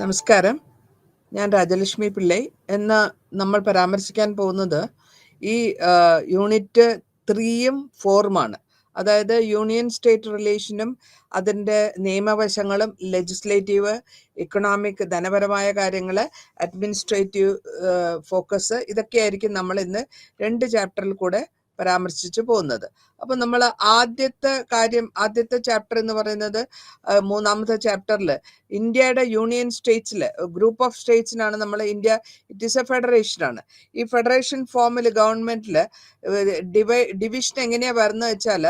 നമസ്കാരം. ഞാൻ രാജലക്ഷ്മി പിള്ളൈ. ഇന്ന് നമ്മൾ പരാമർശിക്കാൻ പോകുന്നത് ഈ യൂണിറ്റ് 3യും 4ഉമാണ്. അതായത് യൂണിയൻ സ്റ്റേറ്റ് റിലേഷനും അതിൻ്റെ നിയമവശങ്ങളും, ലെജിസ്ലേറ്റീവ്, ഇക്കണോമിക്, ധനപരമായ കാര്യങ്ങൾ, അഡ്മിനിസ്ട്രേറ്റീവ് ഫോക്കസ്, ഇതൊക്കെയായിരിക്കും നമ്മൾ ഇന്ന് 2 ചാപ്റ്ററിൽ കൂടെ പരാമർശിച്ചു പോകുന്നത്. അപ്പം നമ്മൾ ആദ്യത്തെ ചാപ്റ്റർ എന്ന് പറയുന്നത് 3ാമത്തെ ചാപ്റ്ററിൽ ഇന്ത്യയുടെ യൂണിയൻ സ്റ്റേറ്റ്സിൽ ഗ്രൂപ്പ് ഓഫ് സ്റ്റേറ്റ്സിനാണ് നമ്മൾ India. It is A federation ആണ്. ഈ ഫെഡറേഷൻ ഫോമിൽ ഗവൺമെന്റിൽ ഡിവിഷൻ എങ്ങനെയാ വരുന്നത് വെച്ചാൽ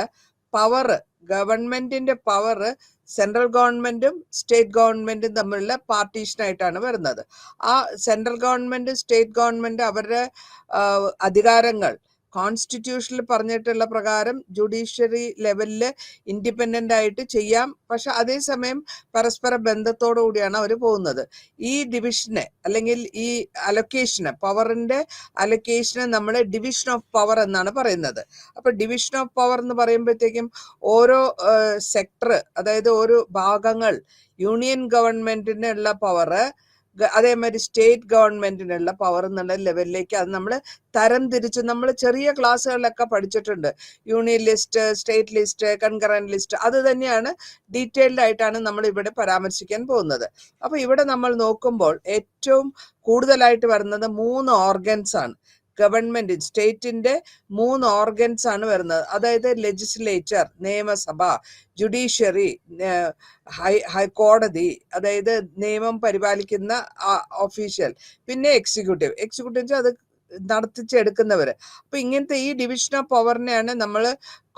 ഗവൺമെന്റിന്റെ പവർ സെൻട്രൽ ഗവൺമെന്റും സ്റ്റേറ്റ് ഗവൺമെന്റും തമ്മിലുള്ള പാർട്ടീഷനായിട്ടാണ് വരുന്നത്. ആ സെൻട്രൽ ഗവൺമെന്റ് സ്റ്റേറ്റ് ഗവൺമെന്റ് അവരുടെ അധികാരങ്ങൾ കോൺസ്റ്റിറ്റ്യൂഷനിൽ പറഞ്ഞിട്ടുള്ള പ്രകാരം ജുഡീഷ്യറി ലെവലിൽ ഇൻഡിപെൻഡൻ്റ് ആയിട്ട് ചെയ്യാം. പക്ഷെ അതേസമയം പരസ്പര ബന്ധത്തോടു കൂടിയാണ് അവർ പോകുന്നത്. ഈ ഡിവിഷനെ അല്ലെങ്കിൽ ഈ പവറിന്റെ അലൊക്കേഷനെ നമ്മൾ ഡിവിഷൻ ഓഫ് പവർ എന്നാണ് പറയുന്നത്. അപ്പൊ ഡിവിഷൻ ഓഫ് പവർ എന്ന് പറയുമ്പോഴത്തേക്കും ഓരോ സെക്ടർ, അതായത് ഓരോ ഭാഗങ്ങൾ, യൂണിയൻ ഗവൺമെന്റിനുള്ള പവർ, അതേമാതിരി സ്റ്റേറ്റ് ഗവൺമെന്റിനുള്ള പവർ എന്നുള്ള ലെവലിലേക്ക് അത് നമ്മൾ തരം തിരിച്ച് നമ്മൾ ചെറിയ ക്ലാസ്സുകളിലൊക്കെ പഠിച്ചിട്ടുണ്ട്. Union list, state list, concurrent list, അത് തന്നെയാണ് ഡീറ്റെയിൽഡ് ആയിട്ടാണ് നമ്മൾ ഇവിടെ പരാമർശിക്കാൻ പോകുന്നത്. അപ്പൊ ഇവിടെ നമ്മൾ നോക്കുമ്പോൾ ഏറ്റവും കൂടുതലായിട്ട് വരുന്നത് 3 ഓർഗൻസ് ആണ്. ഗവൺമെന്റ് സ്റ്റേറ്റിന്റെ 3 ഓർഗൻസ് ആണ് വരുന്നത്. അതായത് ലെജിസ്ലേച്ചർ, നിയമസഭ, ജുഡീഷ്യറി, ഹൈക്കോടതി, അതായത് നിയമം പരിപാലിക്കുന്ന ഒഫീഷ്യൽ, പിന്നെ എക്സിക്യൂട്ടീവ് അത് നടത്തിച്ചെടുക്കുന്നവര്. അപ്പൊ ഇങ്ങനത്തെ ഈ ഡിവിഷൻ ഓഫ് പവറിനെയാണ് നമ്മൾ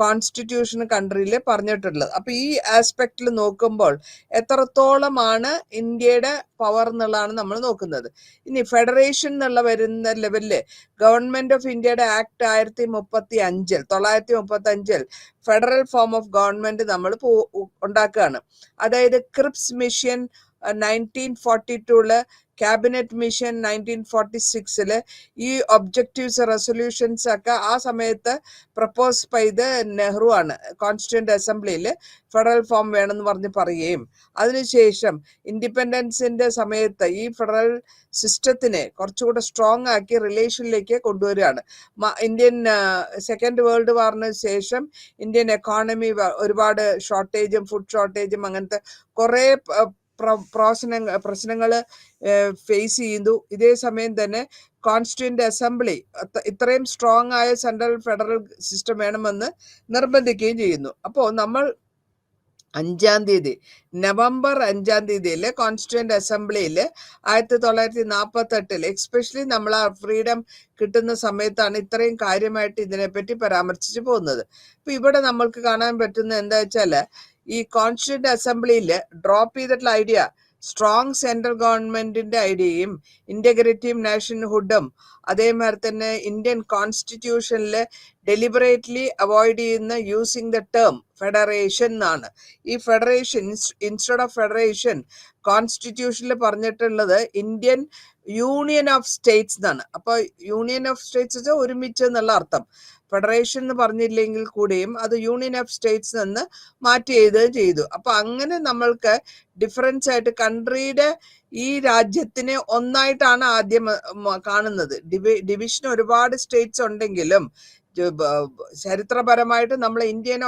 കോൺസ്റ്റിറ്റ്യൂഷൻ കൺട്രിയിൽ പറഞ്ഞിട്ടുള്ളത്. അപ്പൊ ഈ ആസ്പെക്റ്റിൽ നോക്കുമ്പോൾ എത്രത്തോളമാണ് ഇന്ത്യയുടെ പവർ എന്നുള്ളതാണ് നമ്മൾ നോക്കുന്നത്. ഇനി ഫെഡറേഷൻ എന്നുള്ള വരുന്ന ലെവലില് ഗവൺമെന്റ് ഓഫ് ഇന്ത്യയുടെ act 1935 federal form of government നമ്മൾ ഉണ്ടാക്കുകയാണ്. അതായത് ക്രിപ്സ് മിഷൻ 1942 ക്യാബിനറ്റ് മിഷൻ 1946 ഈ ഒബ്ജക്റ്റീവ്സ്, റെസൊല്യൂഷൻസ് ഒക്കെ ആ സമയത്ത് പ്രപ്പോസ് ചെയ്ത് നെഹ്റു ആണ് കോൺസ്റ്റിറ്റ്യൂന്റ് അസംബ്ലിയിൽ ഫെഡറൽ ഫോം വേണമെന്ന് പറഞ്ഞ് പറയുകയും അതിനുശേഷം ഇൻഡിപെൻഡൻസിന്റെ സമയത്ത് ഈ ഫെഡറൽ സിസ്റ്റത്തിനെ കുറച്ചുകൂടെ സ്ട്രോങ് ആക്കി റിലേഷനിലേക്ക് കൊണ്ടുവരികയാണ്. ഇന്ത്യൻ സെക്കൻഡ് വേൾഡ് വാറിന് ശേഷം ഇന്ത്യൻ എക്കോണമി ഒരുപാട് ഷോർട്ടേജും, ഫുഡ് ഷോർട്ടേജും, അങ്ങനത്തെ കുറെ പ്രശ്നങ്ങൾ ഫേസ് ചെയ്യുന്നു. ഇതേ സമയം തന്നെ കോൺസ്റ്റിറ്റ്യൂന്റ് അസംബ്ലി ഇത്രയും സ്ട്രോങ് ആയ സെൻട്രൽ ഫെഡറൽ സിസ്റ്റം വേണമെന്ന് നിർബന്ധിക്കുകയും ചെയ്യുന്നു. അപ്പോൾ നമ്മൾ നവംബർ 5 കോൺസ്റ്റിറ്റ്യൂന്റ് അസംബ്ലിയിൽ 1948 എക്സ്പെഷ്യലി നമ്മൾ ആ ഫ്രീഡം കിട്ടുന്ന സമയത്താണ് ഇത്രയും കാര്യമായിട്ട് ഇതിനെപ്പറ്റി പരാമർശിച്ചു പോകുന്നത്. ഇപ്പൊ ഇവിടെ നമ്മൾക്ക് കാണാൻ പറ്റുന്ന എന്താ വെച്ചാൽ ഈ കോൺസ്റ്റിറ്റ്യൂന്റ് അസംബ്ലിയിൽ ഡ്രോപ്പ് ചെയ്തിട്ടുള്ള ഐഡിയ സ്ട്രോങ് സെൻട്രൽ ഗവൺമെന്റിന്റെ ഐഡിയയും ഇന്റഗ്രേറ്റീവ് നാഷൻഹുഡും, അതേമാതിരി തന്നെ ഇന്ത്യൻ കോൺസ്റ്റിറ്റ്യൂഷനിൽ ഡെലിബറേറ്റ്ലി അവോയ്ഡ് ചെയ്യുന്ന യൂസിങ് ദ ടേം ഫെഡറേഷൻ എന്നാണ്. ഈ ഫെഡറേഷൻ ഇൻസ്റ്റെഡ് ഓഫ് ഫെഡറേഷൻ കോൺസ്റ്റിറ്റ്യൂഷനിൽ പറഞ്ഞിട്ടുള്ളത് ഇന്ത്യൻ യൂണിയൻ ഓഫ് സ്റ്റേറ്റ്സ് എന്നാണ്. അപ്പൊ യൂണിയൻ ഓഫ് സ്റ്റേറ്റ്സ് ഒരുമിച്ച് എന്നുള്ള അർത്ഥം. ഫെഡറേഷൻ എന്ന് പറഞ്ഞില്ലെങ്കിൽ കൂടിയും അത് യൂണിയൻ ഓഫ് സ്റ്റേറ്റ്സ് നിന്ന് മാറ്റി എഴുതുകയും ചെയ്തു. അപ്പൊ അങ്ങനെ നമ്മൾക്ക് ഡിഫറൻസ് ആയിട്ട് കൺട്രിയുടെ ഈ രാജ്യത്തിനെ ഒന്നായിട്ടാണ് ആദ്യം കാണുന്നത്. ഡിവിഷൻ ഒരുപാട് സ്റ്റേറ്റ്സ് ഉണ്ടെങ്കിലും ചരിത്രപരമായിട്ട് നമ്മൾ ഇന്ത്യനെ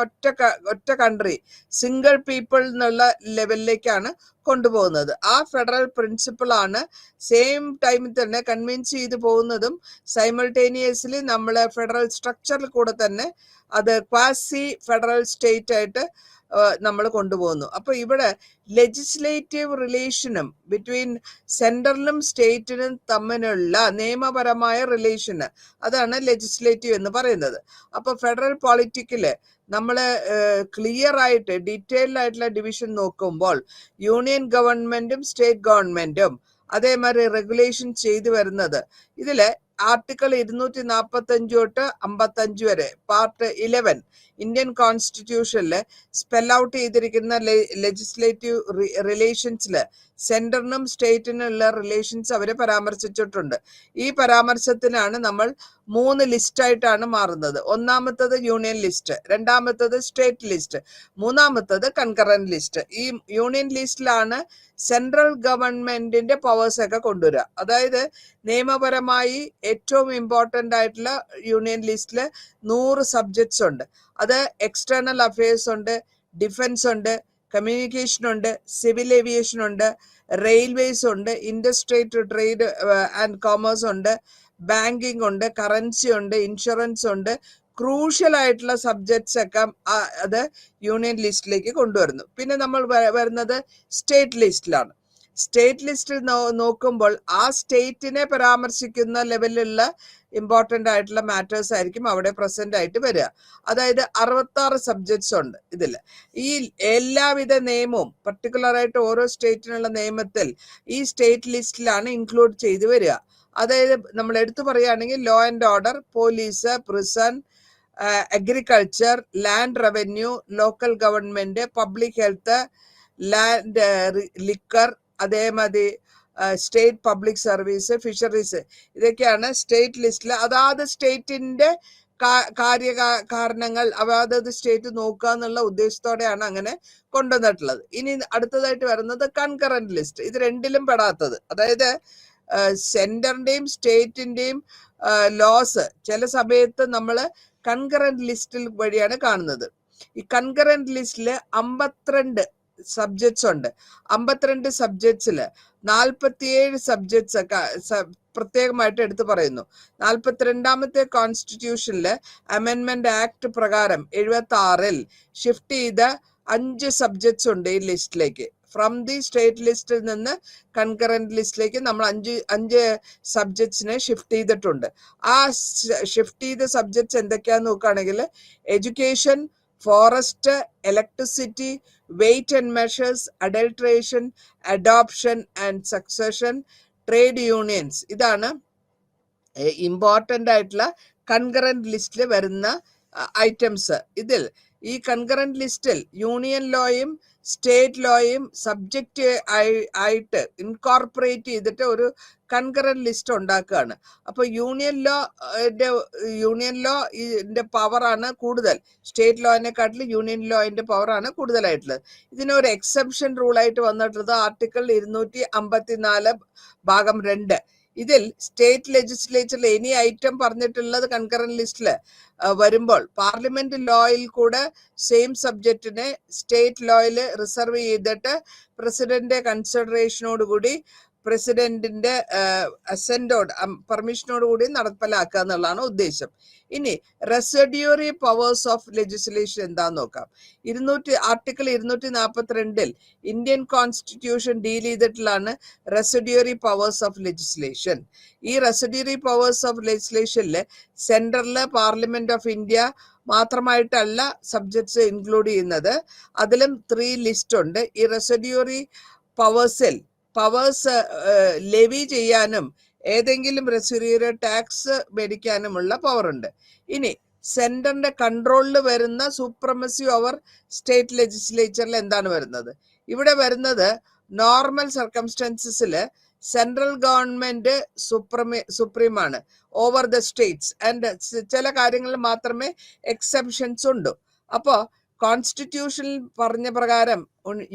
ഒറ്റ കൺട്രി, സിംഗിൾ പീപ്പിൾ എന്നുള്ള ലെവലിലേക്കാണ് കൊണ്ടുപോകുന്നത്. ആ ഫെഡറൽ പ്രിൻസിപ്പിൾ ആണ് സെയിം ടൈമിൽ തന്നെ കൺവിൻസ് ചെയ്തു പോകുന്നതും സൈമൾട്ടേനിയസ്ലി നമ്മളെ ഫെഡറൽ സ്ട്രക്ചറിൽ കൂടെ തന്നെ അത് ക്വാസി ഫെഡറൽ സ്റ്റേറ്റ് ആയിട്ട് നമ്മൾ കൊണ്ടുപോകുന്നു. അപ്പൊ ഇവിടെ ലെജിസ്ലേറ്റീവ് റിലേഷനും ബിറ്റ്വീൻ സെൻട്രലും സ്റ്റേറ്റിനും തമ്മിലുള്ള നിയമപരമായ റിലേഷന് അതാണ് ലെജിസ്ലേറ്റീവ് എന്ന് പറയുന്നത്. അപ്പൊ ഫെഡറൽ പൊളിറ്റിക്കില് നമ്മൾ ക്ലിയർ ആയിട്ട് ഡീറ്റെയിൽഡ് ആയിട്ടുള്ള ഡിവിഷൻ നോക്കുമ്പോൾ യൂണിയൻ ഗവൺമെന്റും സ്റ്റേറ്റ് ഗവൺമെന്റും അതേമാതിരി റെഗുലേഷൻ ചെയ്തു വരുന്നത് ഇതില് ആർട്ടിക്കിൾ 245 തൊട്ട് 55 വരെ പാർട്ട് 11 ഇന്ത്യൻ കോൺസ്റ്റിറ്റ്യൂഷനിൽ സ്പെൽ ഔട്ട് ചെയ്തിരിക്കുന്ന ലെജിസ്ലേറ്റീവ് റിലേഷൻസിൽ സെൻട്രലിനും സ്റ്റേറ്റിനുള്ള റിലേഷൻസ് അവർ പരാമർശിച്ചിട്ടുണ്ട്. ഈ പരാമർശത്തിനാണ് നമ്മൾ 3 ലിസ്റ്റായിട്ടാണ് മാറുന്നത്. ഒന്നാമത്തത് യൂണിയൻ ലിസ്റ്റ്, രണ്ടാമത്തത് സ്റ്റേറ്റ് ലിസ്റ്റ്, മൂന്നാമത്തത് കൺകറന്റ് ലിസ്റ്റ്. ഈ യൂണിയൻ ലിസ്റ്റിലാണ് സെൻട്രൽ ഗവൺമെന്റിന്റെ പവേഴ്സ് ഒക്കെ കൊണ്ടുവരിക. അതായത് നിയമപരമായി ഏറ്റവും ഇമ്പോർട്ടൻ്റ് ആയിട്ടുള്ള യൂണിയൻ ലിസ്റ്റിൽ 100 സബ്ജക്ട്സ് ഉണ്ട്. അത് എക്സ്റ്റേണൽ അഫയേഴ്സ് ഉണ്ട്, ഡിഫൻസ് ഉണ്ട്, കമ്മ്യൂണിക്കേഷൻ ഉണ്ട്, സിവിൽ ഏവിയേഷൻ ഉണ്ട്, റെയിൽവേസ് ഉണ്ട്, ഇൻഡസ്ട്രേറ്റ് ട്രേഡ് ആൻഡ് കോമേഴ്സ് ഉണ്ട്, ബാങ്കിങ് ഉണ്ട്, കറൻസി ഉണ്ട്, ഇൻഷുറൻസ് ഉണ്ട്. ക്രൂഷ്യൽ ആയിട്ടുള്ള സബ്ജക്ട്സ് ഒക്കെ അത് യൂണിയൻ ലിസ്റ്റിലേക്ക് കൊണ്ടുവരുന്നു. പിന്നെ നമ്മൾ വരുന്നത് സ്റ്റേറ്റ് ലിസ്റ്റിലാണ്. സ്റ്റേറ്റ് ലിസ്റ്റിൽ നോക്കുമ്പോൾ ആ സ്റ്റേറ്റിനെ പരാമർശിക്കുന്ന ലെവലിലുള്ള ഇമ്പോർട്ടൻ്റ് ആയിട്ടുള്ള മാറ്റേഴ്സ് ആയിരിക്കും അവിടെ പ്രസന്റ് ആയിട്ട് വരിക. അതായത് 66 സബ്ജക്ട്സ് ഉണ്ട് ഇതിൽ. ഈ എല്ലാവിധ നിയമവും പർട്ടിക്കുലർ ആയിട്ട് ഓരോ സ്റ്റേറ്റിനുള്ള നിയമത്തിൽ ഈ സ്റ്റേറ്റ് ലിസ്റ്റിലാണ് ഇൻക്ലൂഡ് ചെയ്ത് വരിക. അതായത് നമ്മൾ എടുത്തു പറയുകയാണെങ്കിൽ law and order, police, prison, agriculture, land revenue, local government, public health, land liquor, അതേമാതിരി സ്റ്റേറ്റ് പബ്ലിക് സർവീസ്, ഫിഷറീസ്, ഇതൊക്കെയാണ് സ്റ്റേറ്റ് ലിസ്റ്റിൽ. അതാത് സ്റ്റേറ്റിന്റെ കാരണങ്ങൾ അതാത് സ്റ്റേറ്റ് നോക്കുക എന്നുള്ള ഉദ്ദേശത്തോടെയാണ് അങ്ങനെ കൊണ്ടുവന്നിട്ടുള്ളത്. ഇനി അടുത്തതായിട്ട് വരുന്നത് കൺകറന്റ് ലിസ്റ്റ്. ഇത് രണ്ടിലും പെടാത്തത്, അതായത് സെന്ററിന്റെയും സ്റ്റേറ്റിന്റെയും ലോസ് ചില സമയത്ത് നമ്മൾ കൺകറന്റ് ലിസ്റ്റിൽ വഴിയാണ് കാണുന്നത്. ഈ കൺകറന്റ് ലിസ്റ്റില് 52 സബ്ജക്ട്സ് ഉണ്ട്. 52 സബ്ജക്ട്സിൽ 47 സബ്ജക്ട്സ് പ്രത്യേകമായിട്ട് എടുത്തു പറയുന്നു. 42ാമത്തെ കോൺസ്റ്റിറ്റ്യൂഷനില് അമെൻമെന്റ് ആക്ട് പ്രകാരം 76-ൽ ഷിഫ്റ്റ് ചെയ്ത 5 സബ്ജക്ട്സ് ഉണ്ട് ഈ ലിസ്റ്റിലേക്ക്. ഫ്രം ദി സ്റ്റേറ്റ് ലിസ്റ്റിൽ നിന്ന് കൺകറന്റ് ലിസ്റ്റിലേക്ക് നമ്മൾ 5 സബ്ജക്ട്സിനെ ഷിഫ്റ്റ് ചെയ്തിട്ടുണ്ട്. ആ ഷിഫ്റ്റ് ചെയ്ത സബ്ജക്ട്സ് എന്തൊക്കെയാന്ന് നോക്കുകയാണെങ്കിൽ education, forest, electricity, weight and measures, adulteration, adoption and succession, trade unions. ഇതാണ് ഇമ്പോർട്ടൻ്റ് ആയിട്ടുള്ള കൺകറന്റ് ലിസ്റ്റിൽ വരുന്ന ഐറ്റംസ്. ഇതിൽ ഈ കൺകറന്റ് ലിസ്റ്റിൽ യൂണിയൻ ലോയും സ്റ്റേറ്റ് ലോയും സബ്ജക്റ്റ് ആയിട്ട് ഇൻകോർപ്പറേറ്റ് ചെയ്തിട്ട് ഒരു കൺകറന്റ് ലിസ്റ്റ് ഉണ്ടാക്കുകയാണ്. അപ്പോൾ യൂണിയൻ ലോന്റെ പവറാണ് കൂടുതൽ, സ്റ്റേറ്റ് ലോയിനെക്കാട്ടിലും യൂണിയൻ ലോയിന്റെ പവറാണ് കൂടുതലായിട്ടുള്ളത്. ഇതിനൊരു എക്സെപ്ഷൻ റൂളായിട്ട് വന്നിട്ടുള്ളത് ആർട്ടിക്കിൾ 254 ഭാഗം 2. ഇതിൽ സ്റ്റേറ്റ് ലെജിസ്ലേച്ചറിൽ എനി ഐറ്റം പറഞ്ഞിട്ടുള്ളത് കൺകറന്റ് ലിസ്റ്റിൽ വരുമ്പോൾ പാർലമെന്റ് ലോയിൽ കൂടെ സെയിം സബ്ജക്റ്റിനെ സ്റ്റേറ്റ് ലോയിൽ റിസർവ് ചെയ്തിട്ട് പ്രസിഡന്റ് കൺസിഡറേഷനോട് കൂടി പ്രസിഡന്റിന്റെ പെർമിഷനോട് കൂടി നടപ്പിലാക്കുക എന്നുള്ളതാണ് ഉദ്ദേശം. ഇനി റെസിഡ്യൂറി പവേഴ്സ് ഓഫ് ലെജിസ്ലേഷൻ എന്താന്ന് നോക്കാം. ആർട്ടിക്കിൾ 242 ഇന്ത്യൻ കോൺസ്റ്റിറ്റ്യൂഷൻ ഡീൽ ചെയ്തിട്ടുള്ളതാണ് റെസിഡ്യൂറി പവേഴ്സ് ഓഫ് ലെജിസ്ലേഷൻ. ഈ റെസിഡ്യൂറി പവേഴ്സ് ഓഫ് ലെജിസ്ലേഷനിൽ സെൻട്രലില് പാർലമെന്റ് ഓഫ് ഇന്ത്യ മാത്രമായിട്ടല്ല സബ്ജക്ട്സ് ഇൻക്ലൂഡ് ചെയ്യുന്നത്, അതിലും 3 ലിസ്റ്റ് ഉണ്ട്. ഈ റെസിഡ്യൂറി പവേഴ്സിൽ പവേഴ്സ് ലെവി ചെയ്യാനും ഏതെങ്കിലും റെസിഡ്യൂറി ടാക്സ് മേടിക്കാനുമുള്ള പവർ ഉണ്ട്. ഇനി സെന്ററിന്റെ കൺട്രോളിൽ വരുന്ന സൂപ്രമസി ഓവർ സ്റ്റേറ്റ് ലെജിസ്ലേച്ചറിൽ എന്താണ് വരുന്നത്? ഇവിടെ വരുന്നത് നോർമൽ സർക്കംസ്റ്റൻസസിൽ സെൻട്രൽ ഗവൺമെന്റ് സുപ്രീമാണ് ഓവർ ദ സ്റ്റേറ്റ്സ് ആൻഡ് ചില കാര്യങ്ങളിൽ മാത്രമേ എക്സെപ്ഷൻസ് ഉണ്ടു. അപ്പോൾ കോൺസ്റ്റിറ്റ്യൂഷനിൽ പറഞ്ഞ പ്രകാരം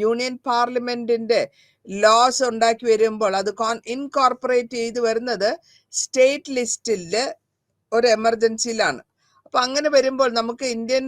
യൂണിയൻ പാർലമെന്റിന്റെ ലോസ് ഉണ്ടാക്കി വരുമ്പോൾ അത് ഇൻകോർപ്പറേറ്റ് ചെയ്ത് വരുന്നത് സ്റ്റേറ്റ് ലിസ്റ്റില് ഒരു എമർജൻസിയിലാണ്. അപ്പൊ അങ്ങനെ വരുമ്പോൾ നമുക്ക് ഇന്ത്യൻ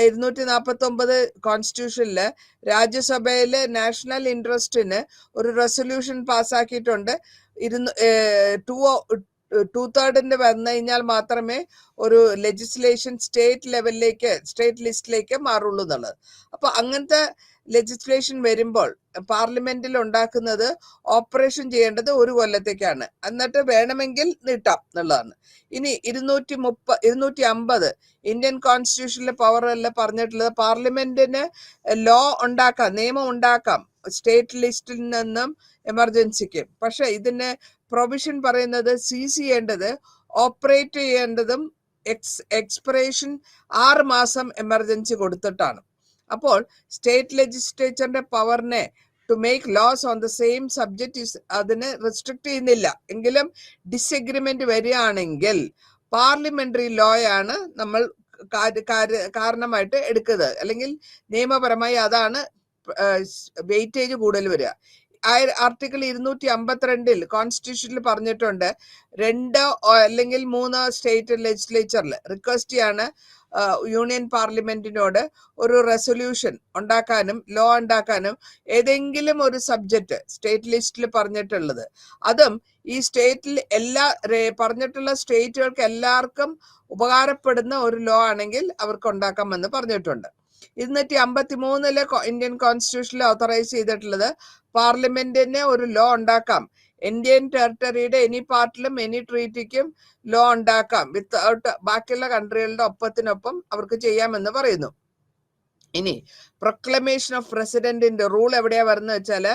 249 കോൺസ്റ്റിറ്റ്യൂഷനില് രാജ്യസഭയിലെ നാഷണൽ ഇൻട്രസ്റ്റിന് ഒരു റെസൊല്യൂഷൻ പാസ്സാക്കിയിട്ടുണ്ട്. 2/3 വന്നു കഴിഞ്ഞാൽ മാത്രമേ ഒരു ലെജിസ്ലേഷൻ സ്റ്റേറ്റ് ലെവലിലേക്ക് സ്റ്റേറ്റ് ലിസ്റ്റിലേക്ക് മാറുള്ളൂ എന്നുള്ളത്. അപ്പൊ അങ്ങനത്തെ ലെജിസ്ലേഷൻ വരുമ്പോൾ പാർലമെന്റിൽ ഉണ്ടാക്കുന്നത് ഓപ്പറേഷൻ ചെയ്യേണ്ടത് 1 കൊല്ലത്തേക്കാണ്, എന്നിട്ട് വേണമെങ്കിൽ നീട്ടാം എന്നുള്ളതാണ്. ഇനി 250 ഇന്ത്യൻ കോൺസ്റ്റിറ്റ്യൂഷനിലെ പവർ എല്ലാം പറഞ്ഞിട്ടുള്ളത് പാർലമെന്റിന് ലോ ഉണ്ടാക്കാം, നിയമം ഉണ്ടാക്കാം സ്റ്റേറ്റ് ലിസ്റ്റിൽ നിന്നും എമർജൻസിക്ക്. പക്ഷെ ഇതിന് പ്രൊവിഷൻ പറയുന്നത് സീസ് ചെയ്യേണ്ടത് ഓപ്പറേറ്റ് ചെയ്യേണ്ടതും എക്സ്പിറേഷൻ 6 മാസം എമർജൻസി കൊടുത്തിട്ടാണ്. അപ്പോൾ സ്റ്റേറ്റ് ലെജിസ്ലേച്ചറിന്റെ പവറിനെ to make laws on the same subject അതിനെ റെസ്ട്രിക്ട് ചെയ്യുന്നില്ല. എങ്കിലും ഡിസഗ്രിമെന്റ് വരികയാണെങ്കിൽ പാർലമെന്ററി ലോ ആണ് നമ്മൾ കാരണമായിട്ട് എടുക്കുന്നത്, അല്ലെങ്കിൽ നിയമപരമായി അതാണ് വെയിറ്റേജ് കൂടുതൽ വരിക. ആർട്ടിക്കിൾ 252 കോൺസ്റ്റിറ്റ്യൂഷനിൽ പറഞ്ഞിട്ടുണ്ട്, 2 അല്ലെങ്കിൽ 3 സ്റ്റേറ്റ് ലെജിസ്ലേച്ചറിൽ റിക്വസ്റ്റ് ചെയ്യാണ് യൂണിയൻ പാർലമെന്റിനോട് ഒരു റെസൊല്യൂഷൻ ഉണ്ടാക്കാനും ലോ ഉണ്ടാക്കാനും ഏതെങ്കിലും ഒരു സബ്ജക്റ്റ് സ്റ്റേറ്റ് ലിസ്റ്റിൽ പറഞ്ഞിട്ടുള്ളത്, അതും ഈ സ്റ്റേറ്റിൽ എല്ലാ പറഞ്ഞിട്ടുള്ള സ്റ്റേറ്റുകൾക്ക് എല്ലാവർക്കും ഉപകാരപ്പെടുന്ന ഒരു ലോ ആണെങ്കിൽ അവർക്ക് ഉണ്ടാക്കാമെന്ന് പറഞ്ഞിട്ടുണ്ട്. 253 ഇന്ത്യൻ കോൺസ്റ്റിറ്റ്യൂഷനിൽ ഓതറൈസ് ചെയ്തിട്ടുള്ളത് പാർലമെന്റിന് ഒരു ലോ ഉണ്ടാക്കാം, ഇന്ത്യൻ ടെറിട്ടറിയുടെ എനി പാർട്ടിലും എനി ട്രീറ്റിക്കും ലോ ഉണ്ടാക്കാം വിത്തൗട്ട് ബാക്കിയുള്ള കൺട്രികളുടെ ഒപ്പത്തിനൊപ്പം അവർക്ക് ചെയ്യാമെന്ന് പറയുന്നു. ഇനി പ്രൊക്ലമേഷൻ ഓഫ് പ്രസിഡന്റിന്റെ റൂൾ എവിടെയാ വരുന്നത് വെച്ചാല്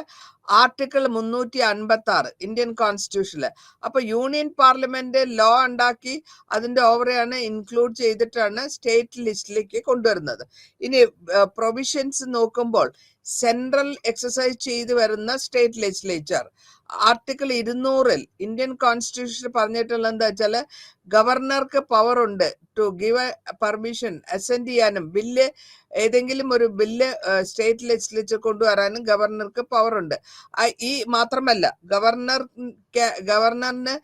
ആർട്ടിക്കിൾ 356 ഇന്ത്യൻ കോൺസ്റ്റിറ്റ്യൂഷനില്. അപ്പൊ യൂണിയൻ പാർലമെന്റ് ലോ ഉണ്ടാക്കി അതിന്റെ ഓവറയാണ് ഇൻക്ലൂഡ് ചെയ്തിട്ടാണ് സ്റ്റേറ്റ് ലിസ്റ്റിലേക്ക് കൊണ്ടുവരുന്നത്. ഇനി പ്രൊവിഷൻസ് നോക്കുമ്പോൾ സെൻട്രൽ എക്സസൈസ് ചെയ്തു വരുന്ന സ്റ്റേറ്റ് ലെജിസ്ലേച്ചർ ആർട്ടിക്കിൾ 200 ഇന്ത്യൻ കോൺസ്റ്റിറ്റ്യൂഷനിൽ പറഞ്ഞിട്ടുള്ളത് എന്താ വെച്ചാല് ഗവർണർക്ക് പവർ ഉണ്ട് ടു ഗിവ് പെർമിഷൻ അസെന്റ് ചെയ്യാനും ബില്ല് ഏതെങ്കിലും ഒരു ബില്ല് സ്റ്റേറ്റ് ലെജിസ്ലേച്ചർ കൊണ്ടുവരാനും ഗവർണർക്ക് പവർ ഉണ്ട്. ഈ മാത്രമല്ല ഗവർണറിന്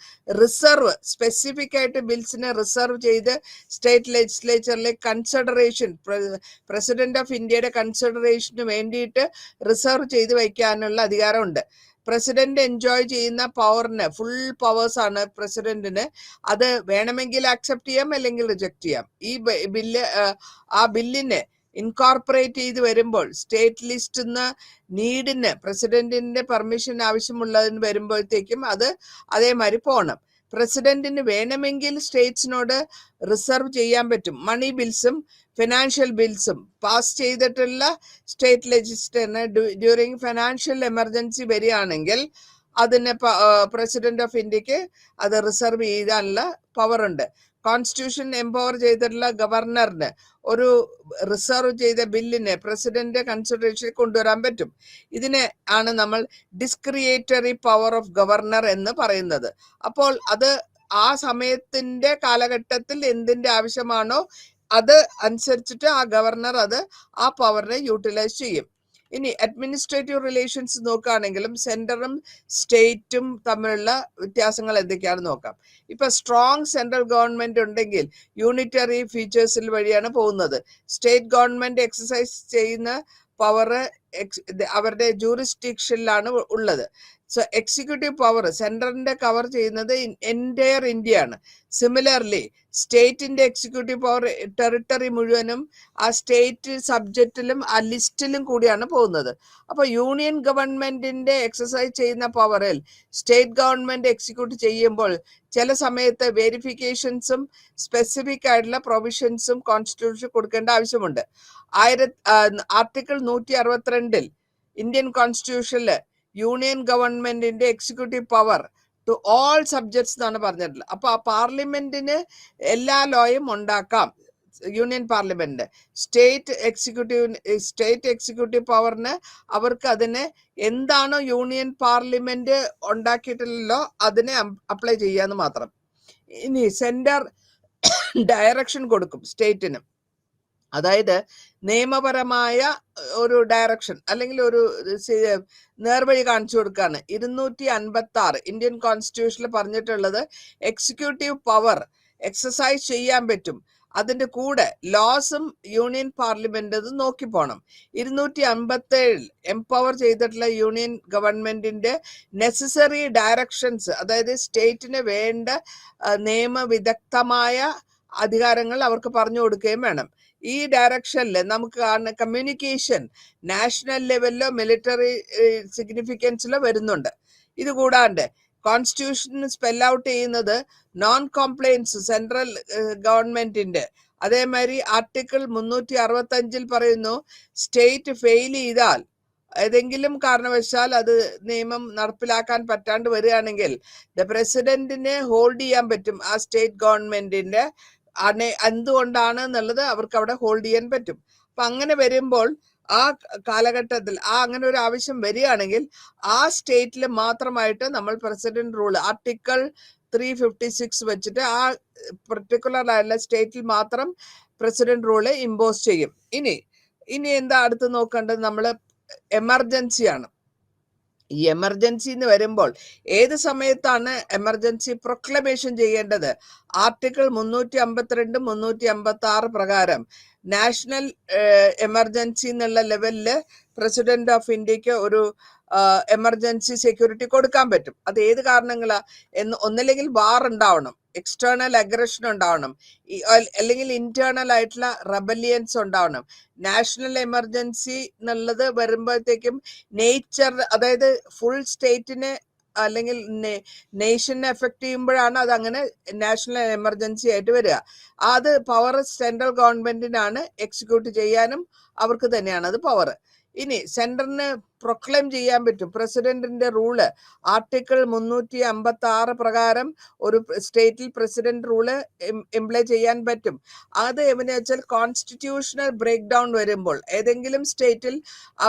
റിസർവ് സ്പെസിഫിക് ആയിട്ട് ബിൽസിനെ റിസർവ് ചെയ്ത് സ്റ്റേറ്റ് ലെജിസ്ലേച്ചറിലെ കൺസിഡറേഷൻ പ്രസിഡന്റ് ഓഫ് ഇന്ത്യയുടെ കൺസിഡറേഷന് വേണ്ടിയിട്ട് റിസർവ് ചെയ്ത് വയ്ക്കാനുള്ള അധികാരമുണ്ട്. പ്രസിഡന്റ് എൻജോയ് ചെയ്യുന്ന പവറിന് ഫുൾ പവേഴ്സ് ആണ് പ്രസിഡന്റിന്. അത് വേണമെങ്കിൽ അക്സെപ്റ്റ് ചെയ്യാം അല്ലെങ്കിൽ റിജക്ട് ചെയ്യാം. ഈ ആ ബില്ലിനെ ഇൻകോർപ്പറേറ്റ് ചെയ്ത് വരുമ്പോൾ സ്റ്റേറ്റ് ലിസ്റ്റ് നീഡിന് പ്രസിഡന്റിന്റെ പെർമിഷൻ ആവശ്യമുള്ളതിന് വരുമ്പോഴത്തേക്കും അത് അതേമാതിരി പോകണം. പ്രസിഡന്റിന് വേണമെങ്കിൽ സ്റ്റേറ്റ്സിനോട് റിസർവ് ചെയ്യാൻ പറ്റും. മണി ബിൽസും ഫിനാൻഷ്യൽ ബിൽസും പാസ് ചെയ്തിട്ടുള്ള സ്റ്റേറ്റ് ലെജിസ്ലേച്ചറിന് ഡ്യൂറിങ് ഫിനാൻഷ്യൽ എമർജൻസി വരികയാണെങ്കിൽ അതിന് പ്രസിഡന്റ് ഓഫ് ഇന്ത്യക്ക് അത് റിസർവ് ചെയ്യാനുള്ള പവർ ഉണ്ട്. കോൺസ്റ്റിറ്റ്യൂഷൻ എംപവർ ചെയ്തിട്ടുള്ള ഗവർണറിന് ഒരു റിസർവ് ചെയ്ത ബില്ലിനെ പ്രസിഡന്റ് കൺസിഡറേഷൻ കൊണ്ടുവരാൻ പറ്റും. ഇതിനെ ആണ് നമ്മൾ ഡിസ്ക്രിയേറ്ററി പവർ ഓഫ് ഗവർണർ എന്ന് പറയുന്നത്. അപ്പോൾ അത് ആ സമയത്തിന്റെ കാലഘട്ടത്തിൽ എന്തിന്റെ ആവശ്യമാണോ അത് അനുസരിച്ചിട്ട് ആ ഗവർണർ ആ പവറിനെ യൂട്ടിലൈസ് ചെയ്യും. ഇനി അഡ്മിനിസ്ട്രേറ്റീവ് റിലേഷൻസ് നോക്കുകയാണെങ്കിലും സെൻട്രലും സ്റ്റേറ്റും തമ്മിലുള്ള വ്യത്യാസങ്ങൾ എന്തൊക്കെയാണെന്ന് നോക്കാം. ഇപ്പൊ സ്ട്രോങ് സെൻട്രൽ ഗവൺമെന്റ് ഉണ്ടെങ്കിൽ യൂണിറ്ററി ഫീച്ചേഴ്സിൽ വഴിയാണ് പോകുന്നത്. സ്റ്റേറ്റ് ഗവൺമെന്റ് എക്സസൈസ് ചെയ്യുന്ന പവർ അവരുടെ ജൂറിസ്ഡിക്ഷനിലാണ് ഉള്ളത്. സോ എക്സിക്യൂട്ടീവ് പവർ സെൻട്രലിന്റെ കവർ ചെയ്യുന്നത് എൻറ്റയർ ഇന്ത്യയാണ്. സിമിലർലി സ്റ്റേറ്റിന്റെ എക്സിക്യൂട്ടീവ് പവർ ടെറിട്ടറി മുഴുവനും ആ സ്റ്റേറ്റ് സബ്ജക്റ്റിലും ആ ലിസ്റ്റിലും കൂടിയാണ് പോകുന്നത്. അപ്പൊ യൂണിയൻ ഗവൺമെന്റിന്റെ എക്സസൈസ് ചെയ്യുന്ന പവറിൽ സ്റ്റേറ്റ് ഗവൺമെന്റ് എക്സിക്യൂട്ട് ചെയ്യുമ്പോൾ ചില സമയത്ത് വെരിഫിക്കേഷൻസും സ്പെസിഫിക് ആയിട്ടുള്ള പ്രൊവിഷൻസും കോൺസ്റ്റിറ്റ്യൂഷൻ കൊടുക്കേണ്ട ആവശ്യമുണ്ട്. ആർട്ടിക്കിൾ 162 ഇന്ത്യൻ കോൺസ്റ്റിറ്റ്യൂഷനില് യൂണിയൻ ഗവൺമെന്റിന്റെ executive power to all subjects എന്നാണ് പറഞ്ഞിട്ടുള്ളത്. അപ്പൊ ആ പാർലമെന്റിന് എല്ലാ ലോയും ഉണ്ടാക്കാം. യൂണിയൻ പാർലമെന്റ് സ്റ്റേറ്റ് എക്സിക്യൂട്ടീവ് പവറിന് അവർക്ക് അതിനെ എന്താണോ യൂണിയൻ പാർലമെന്റ് ഉണ്ടാക്കിയിട്ടുള്ളോ അതിനെ അപ്ലൈ ചെയ്യാന്ന് മാത്രം. ഇനി സെന്റർ ഡയറക്ഷൻ കൊടുക്കും സ്റ്റേറ്റിന്, അതായത് നിയമപരമായ ഒരു ഡയറക്ഷൻ അല്ലെങ്കിൽ ഒരു നേർവഴി കാണിച്ചു കൊടുക്കാണ്. 256 ഇന്ത്യൻ കോൺസ്റ്റിറ്റ്യൂഷനിൽ പറഞ്ഞിട്ടുള്ളത് എക്സിക്യൂട്ടീവ് പവർ എക്സസൈസ് ചെയ്യാൻ പറ്റും. അതിന്റെ കൂടെ ലോസും യൂണിയൻ പാർലമെന്റ് നോക്കി പോണം. 257 എംപവർ ചെയ്തിട്ടുള്ള യൂണിയൻ ഗവൺമെന്റിന്റെ നെസസറി ഡയറക്ഷൻസ്, അതായത് സ്റ്റേറ്റിന് വേണ്ട നിയമവിദഗ്ധമായ അധികാരങ്ങൾ അവർക്ക് പറഞ്ഞു കൊടുക്കുകയും വേണം. ഈ ഡയറക്ഷനിൽ നമുക്ക് കാണുന്ന കമ്മ്യൂണിക്കേഷൻ നാഷണൽ ലെവലിലോ മിലിറ്ററി സിഗ്നിഫിക്കൻസിലോ വരുന്നുണ്ട്. ഇത് കൂടാണ്ട് കോൺസ്റ്റിറ്റ്യൂഷൻ സ്പെൽ ഔട്ട് ചെയ്യുന്നത് നോൺ കോംപ്ലയൻസ് സെൻട്രൽ ഗവൺമെന്റിന്റെ. അതേമാതിരി ആർട്ടിക്കിൾ 365 പറയുന്നു സ്റ്റേറ്റ് ഫെയിൽ ചെയ്താൽ ഏതെങ്കിലും കാരണവശാൽ അത് നിയമം നടപ്പിലാക്കാൻ പറ്റാണ്ട് വരികയാണെങ്കിൽ ദ പ്രസിഡന്റിനെ ഹോൾഡ് ചെയ്യാൻ പറ്റും. ആ സ്റ്റേറ്റ് ഗവൺമെന്റിന്റെ എന്തുകൊണ്ടാണ് എന്നുള്ളത് അവർക്ക് അവിടെ ഹോൾഡ് ചെയ്യാൻ പറ്റും. അപ്പൊ അങ്ങനെ വരുമ്പോൾ ആ കാലഘട്ടത്തിൽ അങ്ങനെ ഒരു ആവശ്യം വരികയാണെങ്കിൽ ആ സ്റ്റേറ്റിൽ മാത്രമായിട്ട് നമ്മൾ പ്രസിഡന്റ് റൂൾ ആർട്ടിക്കിൾ 356 വെച്ചിട്ട് ആ പെർട്ടിക്കുലർ ആയിട്ടുള്ള സ്റ്റേറ്റിൽ മാത്രം പ്രസിഡന്റ് റൂള് ഇമ്പോസ് ചെയ്യും. ഇനി എന്താ അടുത്ത് നോക്കേണ്ടത്? നമ്മൾ എമർജൻസിയാണ്. ഈ എമർജൻസി എന്ന് വരുമ്പോൾ ഏത് സമയത്താണ് എമർജൻസി പ്രൊക്ലമേഷൻ ചെയ്യേണ്ടത്? ആർട്ടിക്കിൾ 352, 356 പ്രകാരം നാഷണൽ എമർജൻസി എന്നുള്ള ലെവലില് പ്രസിഡന്റ് ഓഫ് ഇന്ത്യക്ക് ഒരു എമർജൻസി സെക്യൂരിറ്റി കൊടുക്കാൻ പറ്റും. അത് ഏത് കാരണങ്ങളാ? ഒന്നില്ലെങ്കിൽ വാർ ഉണ്ടാവണം, എക്സ്റ്റേണൽ അഗ്രഷൻ ഉണ്ടാവണം, അല്ലെങ്കിൽ ഇന്റേണൽ ആയിട്ടുള്ള റെബലിയൻസ് ഉണ്ടാവണം. നാഷണൽ എമർജൻസി എന്നുള്ളത് വരുമ്പോഴത്തേക്കും നേച്ചർ, അതായത് ഫുൾ സ്റ്റേറ്റിനെ അല്ലെങ്കിൽ നേഷനെ എഫക്ട് ചെയ്യുമ്പോഴാണ് അത് അങ്ങനെ നാഷണൽ എമർജൻസി ആയിട്ട് വരിക. അത് പവർ സെൻട്രൽ ഗവൺമെന്റിനാണ് എക്സിക്യൂട്ട് ചെയ്യാനും അവർക്ക് തന്നെയാണ് അത് പവർ. ഇനി സെൻട്രലിന് പ്രൊക്ലെയിം ചെയ്യാൻ പറ്റും പ്രസിഡന്റിന്റെ റൂള്. ആർട്ടിക്കിൾ 356 പ്രകാരം ഒരു സ്റ്റേറ്റിൽ പ്രസിഡന്റ് റൂള് എംപ്ലോയ് ചെയ്യാൻ പറ്റും. അത് എങ്ങനെ വെച്ചാൽ കോൺസ്റ്റിറ്റ്യൂഷണൽ ബ്രേക്ക് ഡൗൺ വരുമ്പോൾ, ഏതെങ്കിലും സ്റ്റേറ്റിൽ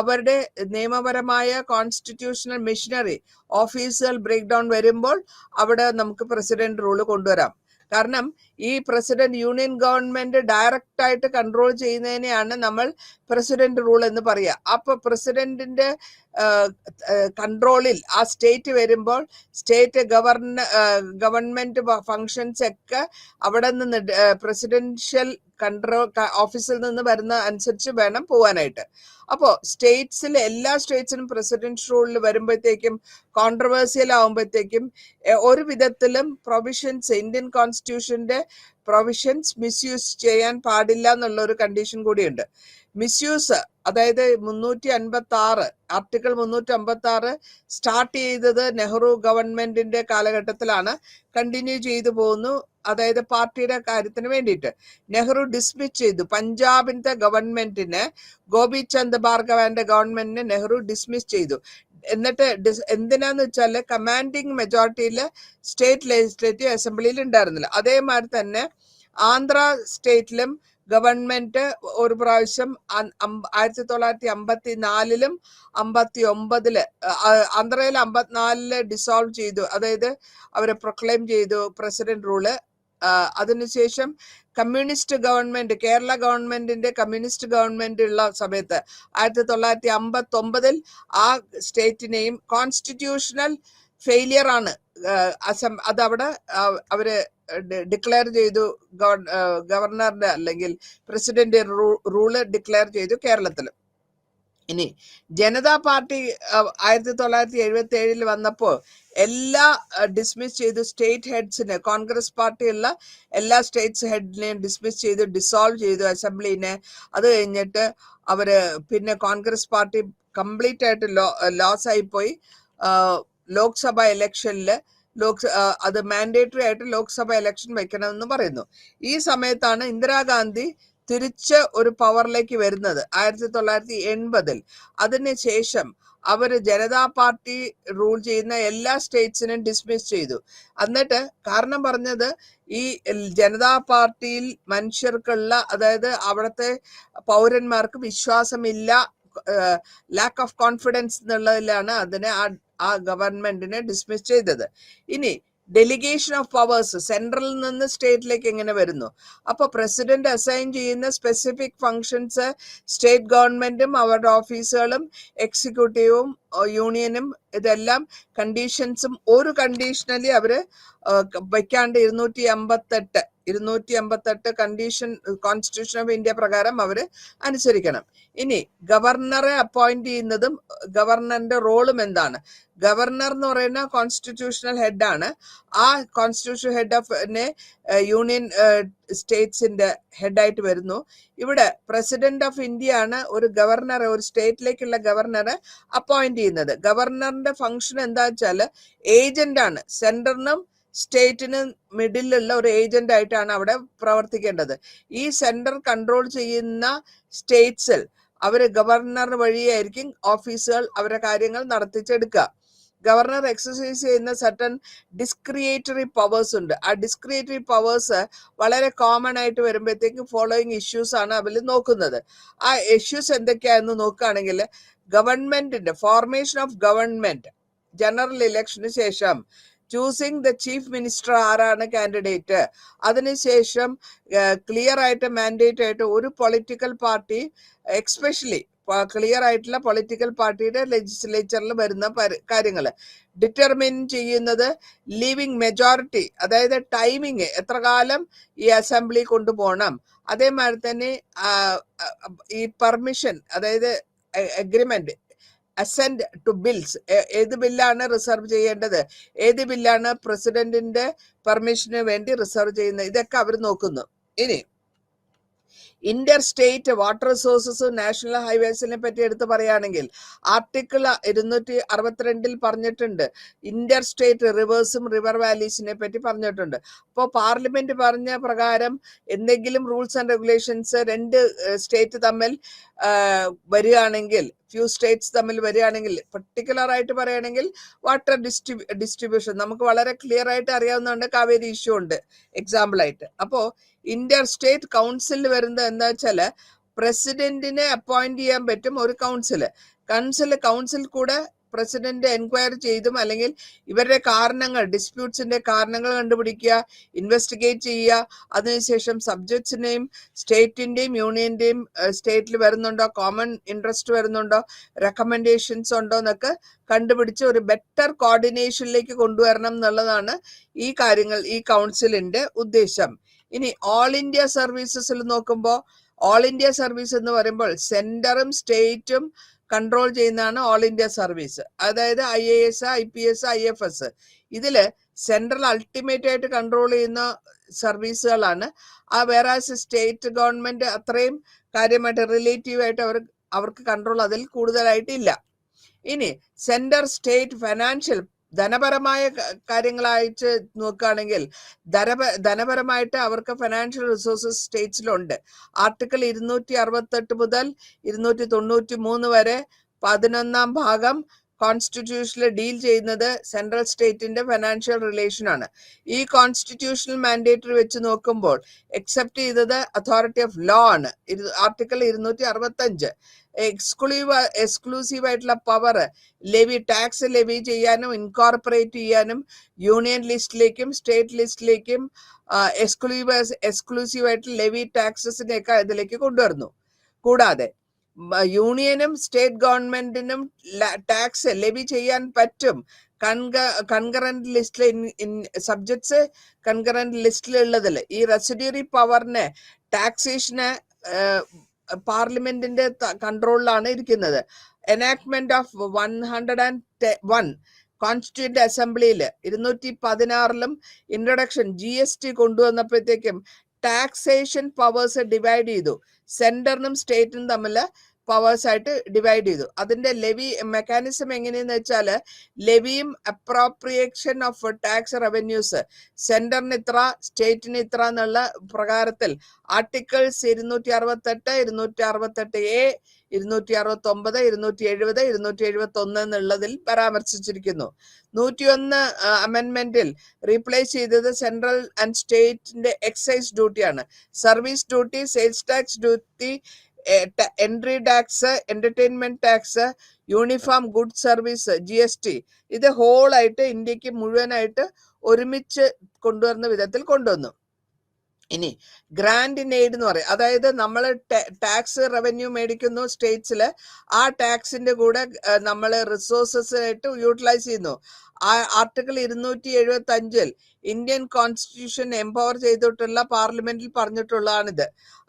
അവരുടെ നിയമപരമായ കോൺസ്റ്റിറ്റ്യൂഷണൽ മെഷീനറി ഓഫീസുകൾ ബ്രേക്ക് ഡൗൺ വരുമ്പോൾ അവിടെ നമുക്ക് പ്രസിഡന്റ് റൂള് കൊണ്ടുവരാം. കാരണം ഈ പ്രസിഡന്റ് യൂണിയൻ ഗവൺമെന്റ് ഡയറക്റ്റ് ആയിട്ട് കൺട്രോൾ ചെയ്യുന്നതിനെയാണ് നമ്മൾ പ്രസിഡന്റ് റൂൾ എന്ന് പറയുക. അപ്പൊ പ്രസിഡന്റിന്റെ കൺട്രോളിൽ ആ സ്റ്റേറ്റ് വരുമ്പോൾ സ്റ്റേറ്റ് ഗവൺമെന്റ് ഫങ്ഷൻസ് ഒക്കെ അവിടെ നിന്ന് പ്രസിഡൻഷ്യൽ കൺട്രോൾ ഓഫീസിൽ നിന്ന് വരുന്ന അനുസരിച്ച് വേണം പോവാനായിട്ട്. അപ്പോ സ്റ്റേറ്റ്സിൽ എല്ലാ സ്റ്റേറ്റ്സിനും പ്രസിഡന്റ് റൂളിൽ വരുമ്പോഴത്തേക്കും കോൺട്രവേഴ്സിയൽ ആവുമ്പോഴത്തേക്കും ഒരു വിധത്തിലും പ്രൊവിഷൻസ്, ഇന്ത്യൻ കോൺസ്റ്റിറ്റ്യൂഷന്റെ പ്രൊവിഷൻസ് മിസ്യൂസ് ചെയ്യാൻ പാടില്ല എന്നുള്ള ഒരു കണ്ടീഷൻ കൂടിയുണ്ട്. മിസ്യൂസ്, അതായത് 356 ആർട്ടിക്കിൾ 356 സ്റ്റാർട്ട് ചെയ്തത് നെഹ്റു ഗവൺമെന്റിന്റെ കാലഘട്ടത്തിലാണ്, കണ്ടിന്യൂ ചെയ്തു പോകുന്നു. അതായത് പാർട്ടിയുടെ കാര്യത്തിന് വേണ്ടിയിട്ട് നെഹ്റു ഡിസ്മിസ് ചെയ്തു. പഞ്ചാബിന്റെ ഗവൺമെന്റിന്, ഗോപിചന്ദ് ഭാർഗവന്റെ ഗവൺമെന്റിനെ നെഹ്റു ഡിസ്മിസ് ചെയ്തു. എന്നിട്ട് എന്തിനാന്ന് വെച്ചാല് കമാൻഡിങ് മെജോറിറ്റിയില് സ്റ്റേറ്റ് ലെജിസ്ലേറ്റീവ് അസംബ്ലിയിൽ ഉണ്ടായിരുന്നില്ല. അതേമാതിരി തന്നെ ആന്ധ്ര സ്റ്റേറ്റിലും ഗവൺമെന്റ് ഒരു പ്രാവശ്യം 1954-ലും 59-ല് ആന്ധ്രയിൽ 54-ല് ഡിസോൾവ് ചെയ്തു. അതായത് അവരെ പ്രൊക്ലെയിം ചെയ്തു പ്രസിഡന്റ് റൂള്. അതിനുശേഷം കമ്മ്യൂണിസ്റ്റ് ഗവൺമെന്റ്, കേരള ഗവൺമെന്റിന്റെ കമ്മ്യൂണിസ്റ്റ് ഗവൺമെന്റ് ഉള്ള സമയത്ത് 1959-ൽ ആ സ്റ്റേറ്റിനെയും കോൺസ്റ്റിറ്റ്യൂഷണൽ ഫെയിലിയർ ആണ് അതവിടെ അവര് ഡിക്ലെയർ ചെയ്തു. ഗവർണറുടെ അല്ലെങ്കിൽ പ്രസിഡന്റ് റൂള് ഡിക്ലെയർ ചെയ്തു കേരളത്തിൽ. ഇനി ജനതാ പാർട്ടി 1977-ൽ വന്നപ്പോൾ എല്ലാ ഡിസ്മിസ് ചെയ്തു. സ്റ്റേറ്റ് ഹെഡ്സിനെ, കോൺഗ്രസ് പാർട്ടിയുള്ള എല്ലാ സ്റ്റേറ്റ്സ് ഹെഡിനെയും ഡിസ്മിസ് ചെയ്തു, ഡിസോൾവ് ചെയ്തു അസംബ്ലിനെ. അത് കഴിഞ്ഞിട്ട് അവര് പിന്നെ കോൺഗ്രസ് പാർട്ടി കംപ്ലീറ്റ് ആയിട്ട് ലോസ് ആയിപ്പോയി. ലോക്സഭ ഇലക്ഷനില് അത് മാൻഡേറ്ററി ആയിട്ട് ലോക്സഭ ഇലക്ഷൻ വെക്കണമെന്ന് പറയുന്നു. ഈ സമയത്താണ് ഇന്ദിരാഗാന്ധി തിരിച്ച് ഒരു പവറിലേക്ക് വരുന്നത് 1980-ൽ. അതിനുശേഷം അവര് ജനതാ പാർട്ടി റൂൾ ചെയ്യുന്ന എല്ലാ സ്റ്റേറ്റ്സിനും ഡിസ്മിസ് ചെയ്തു. എന്നിട്ട് കാരണം പറഞ്ഞത് ഈ ജനതാ പാർട്ടിയിൽ മനുഷ്യർക്കുള്ള, അതായത് അവിടുത്തെ പൗരന്മാർക്ക് വിശ്വാസമില്ല, ലാക്ക് ഓഫ് കോൺഫിഡൻസ് എന്നുള്ളതിലാണ് അതിനെ ആ ഗവൺമെന്റിനെ ഡിസ്മിസ് ചെയ്തത്. ഇനി ഡെലിഗേഷൻ ഓഫ് പവേഴ്സ് സെൻട്രലിൽ നിന്ന് സ്റ്റേറ്റിലേക്ക് എങ്ങനെ വരുന്നു? അപ്പൊ പ്രസിഡന്റ് അസൈൻ ചെയ്യുന്ന സ്പെസിഫിക് ഫങ്ഷൻസ് സ്റ്റേറ്റ് ഗവൺമെന്റും അവരുടെ ഓഫീസുകളും എക്സിക്യൂട്ടീവും യൂണിയനും ഇതെല്ലാം കണ്ടീഷൻസും ഒരു കണ്ടീഷണലി അവര് വയ്ക്കാണ്ട് 258 കണ്ടീഷൻ കോൺസ്റ്റിറ്റ്യൂഷൻ ഓഫ് ഇന്ത്യ പ്രകാരം അവര് അനുസരിക്കണം. ഇനി ഗവർണറെ അപ്പോയിന്റ് ചെയ്യുന്നതും ഗവർണറിന്റെ റോളും എന്താണ്? ഗവർണർ എന്ന് പറയുന്ന കോൺസ്റ്റിറ്റ്യൂഷണൽ ഹെഡാണ്. ആ കോൺസ്റ്റിറ്റ്യൂഷണൽ ഹെഡ് ഓഫ് യൂണിയൻ സ്റ്റേറ്റ്സിന്റെ ഹെഡായിട്ട് വരുന്നു. ഇവിടെ പ്രസിഡന്റ് ഓഫ് ഇന്ത്യ ആണ് ഒരു ഗവർണറെ, ഒരു സ്റ്റേറ്റിലേക്കുള്ള ഗവർണറെ അപ്പോയിന്റ് ചെയ്യുന്നത്. ഗവർണറിന്റെ ഫംഗ്ഷൻ എന്താ വെച്ചാല് ഏജന്റ് ആണ്. സെൻട്രലിനും സ്റ്റേറ്റിനും മിഡിലുള്ള ഒരു ഏജന്റ് ആയിട്ടാണ് അവിടെ പ്രവർത്തിക്കേണ്ടത്. ഈ സെന്റർ കൺട്രോൾ ചെയ്യുന്ന സ്റ്റേറ്റ്സിൽ അവര് ഗവർണർ വഴിയായിരിക്കും ഓഫീസുകൾ അവരുടെ കാര്യങ്ങൾ നടത്തിച്ചെടുക്കുക. ഗവർണർ എക്സസൈസ് ചെയ്യുന്ന സർട്ടൺ ഡിസ്ക്രിയേറ്ററി പവേഴ്സ് ഉണ്ട്. ആ ഡിസ്ക്രിയേറ്ററി പവേഴ്സ് വളരെ കോമൺ ആയിട്ട് വരുമ്പോഴത്തേക്കും ഫോളോയിങ് ഇഷ്യൂസ് ആണ് അതിൽ നോക്കുന്നത്. ആ ഇഷ്യൂസ് എന്തൊക്കെയാണെന്ന് നോക്കുകയാണെങ്കിൽ, ഗവൺമെന്റിന്റെ ഫോർമേഷൻ ഓഫ് ഗവൺമെന്റ്, ജനറൽ ഇലക്ഷന് ശേഷം ചൂസിങ് ദ ചീഫ് മിനിസ്റ്റർ ആരാണ് കാൻഡിഡേറ്റ്, അതിനുശേഷം ക്ലിയർ ആയിട്ട് മാൻഡേറ്റ് ആയിട്ട് ഒരു പൊളിറ്റിക്കൽ പാർട്ടി, എക്സ്പെഷ്യലി ക്ലിയർ ആയിട്ടുള്ള പൊളിറ്റിക്കൽ പാർട്ടിയുടെ ലെജിസ്ലേച്ചറിൽ വരുന്ന കാര്യങ്ങൾ ഡിറ്റർമിൻ ചെയ്യുന്നത് ലീവിങ് മെജോറിറ്റി, അതായത് ടൈമിങ് എത്ര കാലം ഈ അസംബ്ലി കൊണ്ടുപോകണം, അതേമാതിരി തന്നെ ഈ പെർമിഷൻ, അതായത് അഗ്രിമെന്റ്, അസെന്റ് ടു ബിൽസ്, ഏത് ബില്ലാണ് റിസർവ് ചെയ്യേണ്ടത്, ഏത് ബില്ലാണ് പ്രസിഡന്റിന്റെ പെർമിഷന് വേണ്ടി റിസർവ് ചെയ്യുന്നത്, ഇതൊക്കെ അവർ നോക്കുന്നു. ഇനി ഇന്റർ സ്റ്റേറ്റ് വാട്ടർ റിസോഴ്സസും നാഷണൽ ഹൈവേസിനെ പറ്റി എടുത്ത് പറയുകയാണെങ്കിൽ ആർട്ടിക്കിൾ 262 പറഞ്ഞിട്ടുണ്ട്. ഇന്റർ സ്റ്റേറ്റ് റിവേഴ്സും റിവർ വാലീസിനെ പറ്റി പറഞ്ഞിട്ടുണ്ട്. അപ്പോൾ പാർലമെന്റ് പറഞ്ഞ പ്രകാരം എന്തെങ്കിലും റൂൾസ് ആൻഡ് റെഗുലേഷൻസ് രണ്ട് സ്റ്റേറ്റ് തമ്മിൽ വരികയാണെങ്കിൽ, ഫ്യൂ സ്റ്റേറ്റ്സ് തമ്മിൽ വരികയാണെങ്കിൽ, പർട്ടിക്കുലർ ആയിട്ട് പറയുകയാണെങ്കിൽ വാട്ടർ ഡിസ്ട്രിബ്യൂഷൻ നമുക്ക് വളരെ ക്ലിയർ ആയിട്ട് അറിയാവുന്നതുകൊണ്ട് കാവേരി ഇഷ്യൂ ഉണ്ട് എക്സാമ്പിൾ ആയിട്ട്. അപ്പോൾ ഇന്റർ സ്റ്റേറ്റ് കൗൺസിലിൽ വരുന്നത് എന്താ വെച്ചാല് പ്രസിഡന്റിനെ അപ്പോയിന്റ് ചെയ്യാൻ പറ്റും ഒരു കൗൺസിൽ കൂടെ പ്രസിഡന്റ് എൻക്വയറി ചെയ്തും അല്ലെങ്കിൽ ഇവരുടെ കാരണങ്ങൾ, ഡിസ്പ്യൂട്ട്സിന്റെ കാരണങ്ങൾ കണ്ടുപിടിക്കുക, ഇൻവെസ്റ്റിഗേറ്റ് ചെയ്യുക, അതിനുശേഷം സബ്ജക്ട്സിന്റെയും സ്റ്റേറ്റിന്റെയും യൂണിയന്റെയും സ്റ്റേറ്റിൽ വരുന്നുണ്ടോ, കോമൺ ഇൻട്രസ്റ്റ് വരുന്നുണ്ടോ, റെക്കമെൻഡേഷൻസ് ഉണ്ടോ എന്നൊക്കെ കണ്ടുപിടിച്ച് ഒരു ബെറ്റർ കോർഡിനേഷനിലേക്ക് കൊണ്ടുവരണം എന്നുള്ളതാണ് ഈ കാര്യങ്ങൾ, ഈ കൗൺസിലിന്റെ ഉദ്ദേശം. ഇനി ഓൾ ഇന്ത്യ സർവീസസിൽ നോക്കുമ്പോൾ, ഓൾ ഇന്ത്യ സർവീസ് എന്ന് പറയുമ്പോൾ സെന്ററും സ്റ്റേറ്റും കൺട്രോൾ ചെയ്യുന്നതാണ് ഓൾ ഇന്ത്യ സർവീസ്. അതായത് IAS, IPS, IFS. ഇതില് സെൻട്രൽ അൾട്ടിമേറ്റ് ആയിട്ട് കൺട്രോൾ ചെയ്യുന്ന സർവീസുകളാണ്. വേറെ സ്റ്റേറ്റ് ഗവൺമെന്റ് അത്രയും കാര്യമായിട്ട് റിലേറ്റീവ് ആയിട്ട് അവർക്ക് കൺട്രോൾ അതിൽ കൂടുതലായിട്ടില്ല. ഇനി സെന്റർ സ്റ്റേറ്റ് ഫൈനാൻഷ്യൽ, ധനപരമായ കാര്യങ്ങളായിട്ട് നോക്കുകയാണെങ്കിൽ ധനപരമായിട്ട് അവർക്ക് ഫൈനാൻഷ്യൽ റിസോഴ്സസ് സ്റ്റേറ്റ്സിലുണ്ട്. ആർട്ടിക്കിൾ 268 മുതൽ 293 വരെ 11ാം ഭാഗം കോൺസ്റ്റിറ്റ്യൂഷനിൽ ഡീൽ ചെയ്യുന്നത് സെൻട്രൽ സ്റ്റേറ്റിന്റെ ഫൈനാൻഷ്യൽ റിലേഷൻ ആണ്. ഈ കോൺസ്റ്റിറ്റ്യൂഷണൽ മാൻഡേറ്ററി വെച്ച് നോക്കുമ്പോൾ എക്സെപ്റ്റ് ചെയ്തത് അതോറിറ്റി ഓഫ് ലോ ആണ്. ആർട്ടിക്കിൾ 265 എക്സ്ക്ലൂസീവ് ആയിട്ടുള്ള പവർ ടാക്സ് ലെവി ചെയ്യാനും ഇൻകോർപ്പറേറ്റ് ചെയ്യാനും യൂണിയൻ ലിസ്റ്റിലേക്കും സ്റ്റേറ്റ് ലിസ്റ്റിലേക്കും എക്സ്ക്ലൂസീവ് ആയിട്ട് ലെവി ടാക്സസിനെയൊക്കെ ഇതിലേക്ക് കൊണ്ടുവരുന്നു. കൂടാതെ യൂണിയനും സ്റ്റേറ്റ് ഗവൺമെന്റിനും ടാക്സ് ലെവി ചെയ്യാൻ പറ്റും. കൺകറന്റ് ലിസ്റ്റിലെ സബ്ജക്ട്സ് കൺകറന്റ് ലിസ്റ്റിലുള്ളതിൽ ഈ റെസിഡ്യൂറി പവറിന് ടാക്സേഷന് പാർലമെന്റിന്റെ കൺട്രോളിലാണ് ഇരിക്കുന്നത്. എനാക്ട്മെന്റ് ഓഫ് 101 കോൺസ്റ്റിറ്റ്യൂന്റ് അസംബ്ലിയിൽ 216 ഇൻട്രൊഡക്ഷൻ GST കൊണ്ടുവന്നപ്പോഴത്തേക്കും ടാക്സേഷൻ പവേഴ്സ് ഡിവൈഡ് ചെയ്തു. സെന്ററിനും സ്റ്റേറ്റിനും തമ്മിൽ പവേഴ്സ് ആയിട്ട് ഡിവൈഡ് ചെയ്തു. അതിന്റെ ലെവി മെക്കാനിസം എങ്ങനെയെന്ന് വെച്ചാൽ ലെവിയും അപ്രോപ്രിയേഷൻ ഓഫ് ടാക്സ് റവന്യൂസ് സെന്ററിന് ഇത്ര സ്റ്റേറ്റിന് ഇത്ര എന്നുള്ള പ്രകാരത്തിൽ ആർട്ടിക്കിൾസ് 268, 268A, 269, 270, 271 എന്നുള്ളതിൽ പരാമർശിച്ചിരിക്കുന്നു. 101 അമെൻമെന്റിൽ റീപ്ലേസ് ചെയ്തത് സെൻട്രൽ ആൻഡ് സ്റ്റേറ്റിന്റെ എക്സൈസ് ഡ്യൂട്ടിയാണ്. Service duty, sales tax duty, entry tax, entertainment tax, uniform good service GST, ഇത് ഹോളായിട്ട് ഇന്ത്യക്ക് മുഴുവനായിട്ട് ഒരുമിച്ച് കൊണ്ടുവരുന്ന വിധത്തിൽ കൊണ്ടുവന്നു. ഇനി ഗ്രാൻഡ് ഇൻ എയ്ഡ് എന്ന് പറയും, അതായത് നമ്മൾ ടാക്സ് റവന്യൂ മേടിക്കുന്നു സ്റ്റേറ്റ്സിൽ, ആ ടാക്സിന്റെ കൂടെ നമ്മൾ റിസോഴ്സസ് ആയിട്ട് യൂട്ടിലൈസ് ചെയ്യുന്നു. ആർട്ടിക്കിൾ 275 ഇന്ത്യൻ കോൺസ്റ്റിറ്റ്യൂഷൻ എംപവർ ചെയ്തിട്ടുള്ള പാർലമെന്റിൽ പറഞ്ഞിട്ടുള്ളതാണിത്.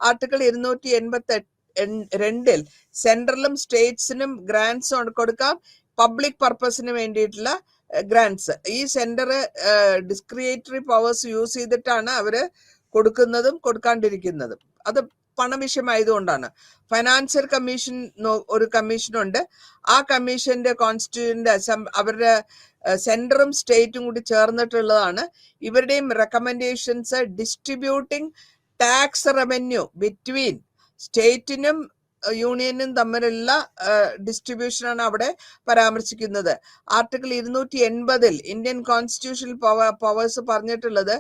ആർട്ടിക്കിൾ 282 സെൻട്രലും സ്റ്റേറ്റ്സിനും ഗ്രാന്റ്സ് കൊടുക്കാം, പബ്ലിക് പർപ്പസിന് വേണ്ടിയിട്ടുള്ള ഗ്രാന്റ്സ്. ഈ സെന്റർ ഡിസ്ക്രിയേറ്ററി പവേഴ്സ് യൂസ് ചെയ്തിട്ടാണ് അവര് കൊടുക്കുന്നതും കൊടുക്കാണ്ടിരിക്കുന്നതും. അത് പണവിഷയമായതുകൊണ്ടാണ്. ഫൈനാൻഷ്യൽ കമ്മീഷൻ ഒരു കമ്മീഷനുണ്ട്. ആ കമ്മീഷന്റെ കോൺസ്റ്റിറ്റ്യൂന്റ് അവരുടെ സെന്ററും സ്റ്റേറ്റും കൂടി ചേർന്നിട്ടുള്ളതാണ്. ഇവരുടെയും recommendations distributing tax revenue between സ്റ്റേറ്റിനും യൂണിയനും തമ്മിലുള്ള ഡിസ്ട്രിബ്യൂഷനാണ് അവിടെ പരാമർശിക്കുന്നത്. ആർട്ടിക്കിൾ 280 ഇന്ത്യൻ കോൺസ്റ്റിറ്റ്യൂഷണൽ പവേഴ്സ് പറഞ്ഞിട്ടുള്ളത്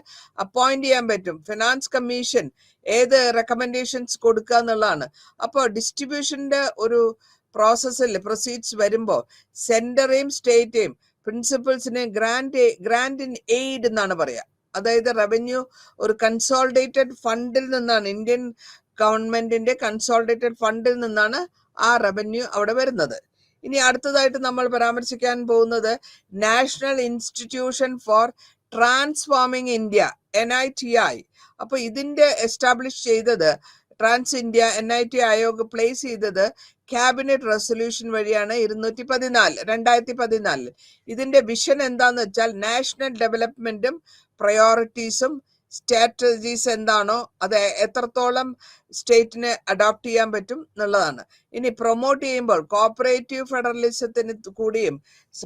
അപ്പോയിന്റ് ചെയ്യാൻ പറ്റും. ഫിനാൻസ് കമ്മീഷൻ ഏത് റെക്കമെൻഡേഷൻസ് കൊടുക്കുക എന്നുള്ളതാണ്. അപ്പോൾ ഡിസ്ട്രിബ്യൂഷന്റെ ഒരു പ്രൊസീഡ്സ് വരുമ്പോൾ സെന്ററേയും സ്റ്റേറ്റേയും പ്രിൻസിപ്പൽസിനെ ഗ്രാൻഡ് ഇൻ എയ്ഡ് എന്നാണ് പറയാ. അതായത് റവന്യൂ ഒരു കൺസോളിഡേറ്റഡ് ഫണ്ടിൽ നിന്നാണ്, ഇന്ത്യൻ ഗവൺമെന്റിന്റെ കൺസോളിഡേറ്റഡ് ഫണ്ടിൽ നിന്നാണ് ആ റവന്യൂ അവിടെ വരുന്നത്. ഇനി അടുത്തതായിട്ട് നമ്മൾ പരാമർശിക്കാൻ പോകുന്നത് national institution for transforming India, NITI. അപ്പൊ ഇതിന്റെ എസ്റ്റാബ്ലിഷ് ചെയ്തത് trans India NIT Aayog place ചെയ്തത് ക്യാബിനറ്റ് റെസൊല്യൂഷൻ വഴിയാണ് 2014. ഇതിന്റെ വിഷൻ എന്താന്ന് വെച്ചാൽ നാഷണൽ ഡെവലപ്മെന്റും പ്രയോറിറ്റീസും സ്ട്രാറ്റജീസ് എന്താണോ അത് എത്രത്തോളം സ്റ്റേറ്റിന് അഡോപ്റ്റ് ചെയ്യാൻ പറ്റും എന്നുള്ളതാണ്. ഇനി പ്രൊമോട്ട് ചെയ്യുമ്പോൾ കോപ്പറേറ്റീവ് ഫെഡറലിസത്തിന് കൂടിയും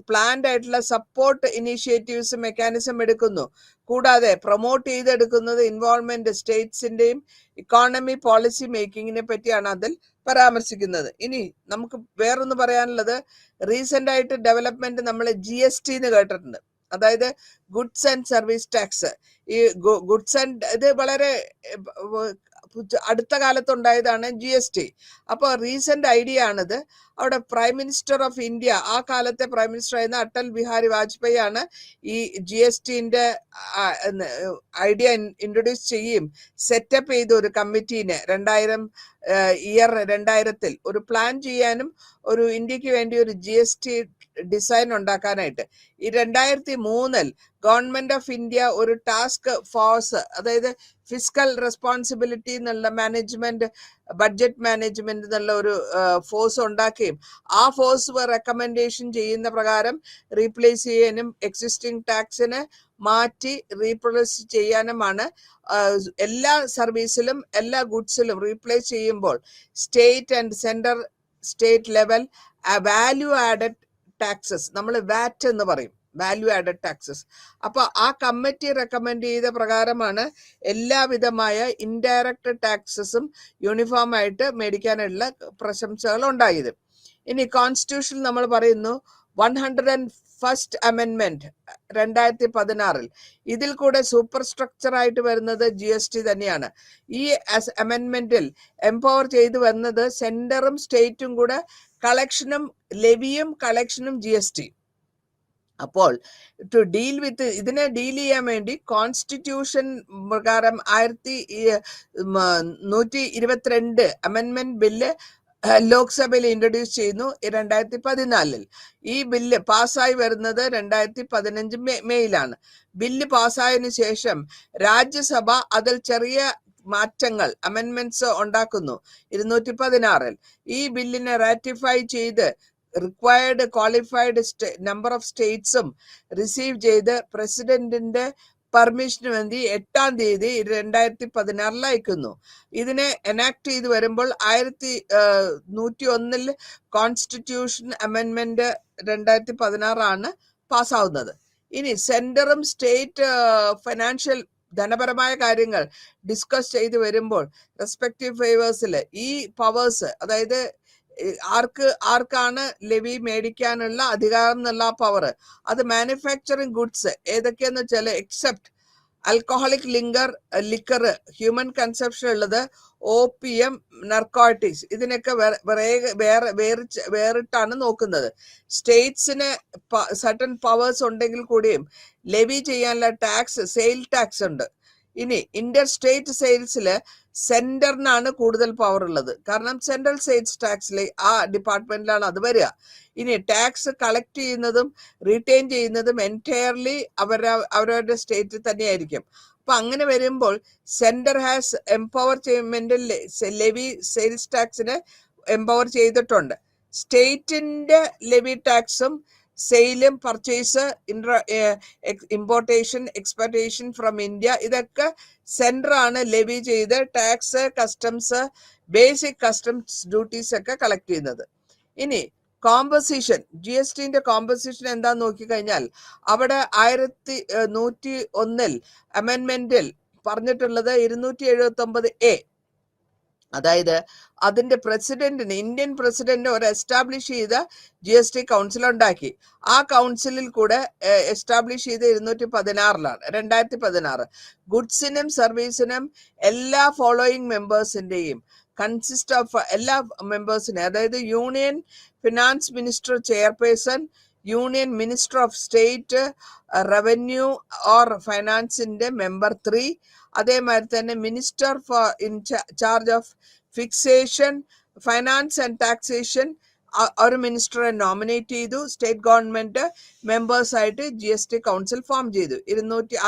പ്ലാൻഡ് ആയിട്ടുള്ള സപ്പോർട്ട് ഇനീഷ്യേറ്റീവ്സ് മെക്കാനിസം എടുക്കുന്നു. കൂടാതെ പ്രൊമോട്ട് ചെയ്തെടുക്കുന്നത് ഇൻവോൾവ്മെന്റ് സ്റ്റേറ്റ്സിന്റെയും ഇക്കോണമി പോളിസി മേക്കിങ്ങിനെ പറ്റിയാണ് അതിൽ പരാമർശിക്കുന്നത്. ഇനി നമുക്ക് വേറൊന്ന് പറയാനുള്ളത്, റീസെന്റ് ആയിട്ട് ഡെവലപ്മെന്റ് നമ്മൾ GST എന്ന് കേട്ടിട്ടുണ്ട്. അതായത് ഗുഡ്സ് ആൻഡ് സർവീസ് ടാക്സ്. ഈ ഗുഡ്സ് ആൻഡ് ഇത് വളരെ അടുത്ത കാലത്തുണ്ടായതാണ് GST. അപ്പോൾ റീസെന്റ് ഐഡിയ ആണിത്. അവിടെ പ്രൈം മിനിസ്റ്റർ ഓഫ് ഇന്ത്യ, ആ കാലത്തെ പ്രൈം മിനിസ്റ്റർ ആയിരുന്ന അടൽ ബിഹാരി വാജ്പേയി ആണ് ഈ GSTന്റെ ഐഡിയ ഇൻട്രൊഡ്യൂസ് ചെയ്യുകയും സെറ്റപ്പ് ചെയ്ത ഒരു കമ്മിറ്റീനെ 2000 ഒരു പ്ലാൻ ചെയ്യാനും ഒരു ഇന്ത്യക്ക് വേണ്ടി ഒരു GST ഡിസൈൻ ഉണ്ടാക്കാനായിട്ട്. ഈ 2003 ഗവൺമെന്റ് ഓഫ് ഇന്ത്യ ഒരു ടാസ്ക് ഫോഴ്സ്, അതായത് ഫിസ്ക്കൽ റെസ്പോൺസിബിലിറ്റി എന്നുള്ള മാനേജ്മെന്റ്, ബഡ്ജറ്റ് മാനേജ്മെന്റ് എന്നുള്ള ഒരു ഫോഴ്സ് ഉണ്ടാക്കുകയും ആ ഫോഴ്സ് റെക്കമെൻഡേഷൻ ചെയ്യുന്ന പ്രകാരം റീപ്ലേസ് ചെയ്യാനും എക്സിസ്റ്റിംഗ് ടാക്സിന് മാറ്റി റീപ്ലേസ് ചെയ്യാനുമാണ്. എല്ലാ സർവീസിലും എല്ലാ ഗുഡ്സിലും റീപ്ലേസ് ചെയ്യുമ്പോൾ state and central state level value added taxes, നമ്മൾ VAT എന്ന് പറയും, വാല്യൂ ആഡഡ് ടാക്സസ്. അപ്പൊ ആ കമ്മിറ്റി റെക്കമെൻഡ് ചെയ്ത പ്രകാരമാണ് എല്ലാവിധമായ ഇൻഡയറക്റ്റ് ടാക്സസും യൂണിഫോം ആയിട്ട് മേടിക്കാനുള്ള പ്രശംസകൾ ഉണ്ടായത്. ഇനി കോൺസ്റ്റിറ്റ്യൂഷൻ നമ്മൾ പറയുന്നു 101st അമെൻമെന്റ് 2016. ഇതിൽ കൂടെ സൂപ്പർ സ്ട്രക്ചർ ആയിട്ട് വരുന്നത് GST തന്നെയാണ്. ഈ അമെൻമെന്റിൽ എംപവർ ചെയ്തു വന്നത് സെന്ററും സ്റ്റേറ്റും കൂടെ കളക്ഷനും ലെവിയും കളക്ഷനും GST. അപ്പോൾ ടു ഡീൽ വിത്ത് ഇതിനെ ഡീൽ ചെയ്യാൻ വേണ്ടി കോൺസ്റ്റിറ്റ്യൂഷൻ പ്രകാരം 1122 അമെൻമെന്റ് ബില്ല് ലോക്സഭയിൽ ഇൻട്രൊഡ്യൂസ് ചെയ്യുന്നു 2014. ഈ ബില്ല് പാസ്സായി വരുന്നത് 2015 മെയിലാണ്. ബില്ല് പാസ്സായതിനു ശേഷം രാജ്യസഭ അതിൽ ചെറിയ മാറ്റങ്ങൾ, അമെൻമെന്റ്സ് ഉണ്ടാക്കുന്നു 216. ഈ ബില്ലിനെ റാറ്റിഫൈ ചെയ്ത് റിക്വയർഡ് ക്വാളിഫൈഡ് നമ്പർ ഓഫ് സ്റ്റേറ്റ്സും റിസീവ് ചെയ്ത് പ്രസിഡന്റിന്റെ പെർമിഷന് വേണ്ടി 8-ാം തീയതി 2016 അയക്കുന്നു. ഇതിനെ എനാക്ട് ചെയ്ത് വരുമ്പോൾ 1101 കോൺസ്റ്റിറ്റ്യൂഷൻ അമെൻമെന്റ് 2016 ആണ് പാസ്സാവുന്നത്. ഇനി സെന്ററും സ്റ്റേറ്റ് ഫൈനാൻഷ്യൽ ധനപരമായ കാര്യങ്ങൾ ഡിസ്കസ് ചെയ്ത് വരുമ്പോൾ റെസ്പെക്റ്റീവ് ഫേവേഴ്സിൽ ഈ പവേഴ്സ്, അതായത് ആർക്കാണ് ലെവി മേടിക്കാനുള്ള അധികാരം എന്നുള്ള പവർ, അത് മാനുഫാക്ചറിങ് ഗുഡ്സ് ഏതൊക്കെയാന്ന് വെച്ചാൽ except alcoholic liquor, human consumption ഉള്ളത്, OPM, നർക്കോട്ടിക്സ്, ഇതിനൊക്കെ വേറിട്ടാണ് നോക്കുന്നത്. സ്റ്റേറ്റ്സിന് സർട്ടൻ പവേഴ്സ് ഉണ്ടെങ്കിൽ കൂടിയും ലെവി ചെയ്യാനുള്ള ടാക്സ്, സെയിൽ ടാക്സ് ഉണ്ട്. ഇനി ഇന്റർ സ്റ്റേറ്റ് സെയിൽസിൽ സെന്ററിനാണ് കൂടുതൽ പവർ ഉള്ളത്. കാരണം സെൻട്രൽ സെയിൽസ് ടാക്സിലെ ആ ഡിപ്പാർട്ട്മെന്റിലാണ് അത് വരിക. ഇനി ടാക്സ് കളക്ട് ചെയ്യുന്നതും റീറ്റെയിൻ ചെയ്യുന്നതും എൻറ്റയർലി അവരവരുടെ സ്റ്റേറ്റിൽ തന്നെയായിരിക്കും. അപ്പൊ അങ്ങനെ വരുമ്പോൾ centre has empowerment levy sales ടാക്സിനെ എംപവർ ചെയ്തിട്ടുണ്ട്. സ്റ്റേറ്റിന്റെ ലെവി ടാക്സും സെയിലും purchase, importation, exportation from India, ഇതൊക്കെ സെൻട്രൽ ആണ് ലെവി ചെയ്ത് tax, customs, basic customs duties ഒക്കെ കളക്ട് ചെയ്യുന്നത്. ഇനി കോമ്പസിഷൻ, GSTന്റെ കോമ്പസിഷൻ എന്താന്ന് നോക്കിക്കഴിഞ്ഞാൽ അവിടെ 1101 അമെൻമെന്റിൽ പറഞ്ഞിട്ടുള്ളത് 279A അതായത് അതിന്റെ പ്രസിഡന്റിന്, ഇന്ത്യൻ പ്രസിഡന്റ് ഒരു എസ്റ്റാബ്ലിഷ് ചെയ്ത GST കൗൺസിൽ ഉണ്ടാക്കി. ആ കൗൺസിലിൽ കൂടെ എസ്റ്റാബ്ലിഷ് ചെയ്ത് 2016 ഗുഡ്സിനും സർവീസിനും എല്ലാ ഫോളോയിങ് മെമ്പേഴ്സിന്റെയും കൺസിസ്റ്റ് ഓഫ് എല്ലാ മെമ്പേഴ്സിനെ, അതായത് union finance minister chairperson, union minister of state, revenue or ഫൈനാൻസിന്റെ മെമ്പർ 3, അതേമാതിരി തന്നെ minister for in charge of fixation, finance and taxation ഒരു മിനിസ്റ്ററെ നോമിനേറ്റ് ചെയ്തു. സ്റ്റേറ്റ് ഗവൺമെന്റ് മെമ്പേഴ്സ് ആയിട്ട് GST കൗൺസിൽ ഫോം ചെയ്തു.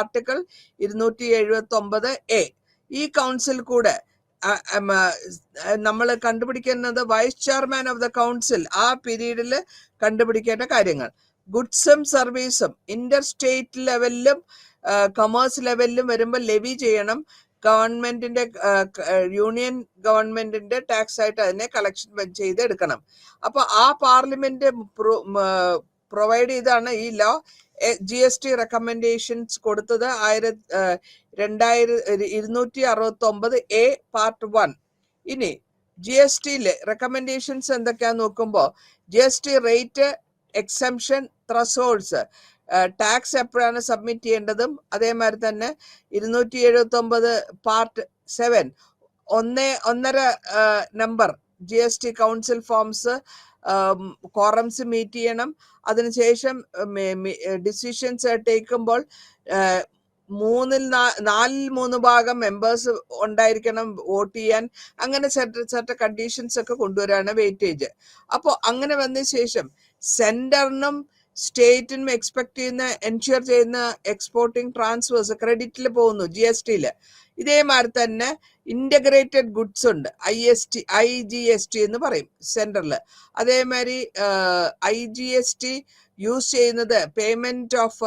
Article 279A. ഈ കൗൺസിൽ കൂടെ നമ്മൾ കണ്ടുപിടിക്കുന്നത് vice chairman of the council ആ പീരീഡിൽ കണ്ടുപിടിക്കേണ്ട കാര്യങ്ങൾ. ഗുഡ്സും സർവീസും ഇന്റർ സ്റ്റേറ്റ് ലെവലിലും കൊമേഴ്സ് ലെവലിലും വരുമ്പോൾ ലെവി ചെയ്യണം. ഗവൺമെന്റിന്റെ യൂണിയൻ ഗവൺമെന്റിന്റെ ടാക്സ് ആയിട്ട് അതിനെ കളക്ഷൻ ചെയ്ത് എടുക്കണം. അപ്പൊ ആ പാർലമെന്റ് പ്രൊവൈഡ് ചെയ്താണ് ഈ ലോ. GST റെക്കമെൻഡേഷൻസ് കൊടുത്തത് 269A പാർട്ട് 1. ഇനി GSTയിലെ റെക്കമെൻഡേഷൻസ് എന്തൊക്കെയാന്ന് നോക്കുമ്പോൾ GST rate, exemption, thresholds, tax എപ്പോഴാണ് സബ്മിറ്റ് ചെയ്യേണ്ടതും, അതേമാതിരി തന്നെ 279 part 7 1.5 number GST council forms quorums meet ചെയ്യണം. അതിനുശേഷം ഡിസിഷൻസ് എടുക്കുമ്പോൾ 4/3 ഭാഗം മെമ്പേഴ്സ് ഉണ്ടായിരിക്കണം വോട്ട് ചെയ്യാൻ. അങ്ങനെ സെറ്റ് കണ്ടീഷൻസ് ഒക്കെ കൊണ്ടുവരാണ് വെയിറ്റേജ്. അപ്പോൾ അങ്ങനെ വന്ന ശേഷം സെന്ററിനും സ്റ്റേറ്റിനും എക്സ്പെക്ട് ചെയ്യുന്ന എൻഷുർ ചെയ്യുന്ന എക്സ്പോർട്ടിംഗ് ട്രാൻസ്ഫേഴ്സ് ക്രെഡിറ്റിൽ പോകുന്നു GSTയില്. ഇതേമാതിരി തന്നെ ഇന്റഗ്രേറ്റഡ് ഗുഡ്സ് ഉണ്ട്, IGST എന്ന് പറയും സെന്ററിൽ. അതേമാതിരി IGST യൂസ് ചെയ്യുന്നത് പേയ്മെന്റ് ഓഫ്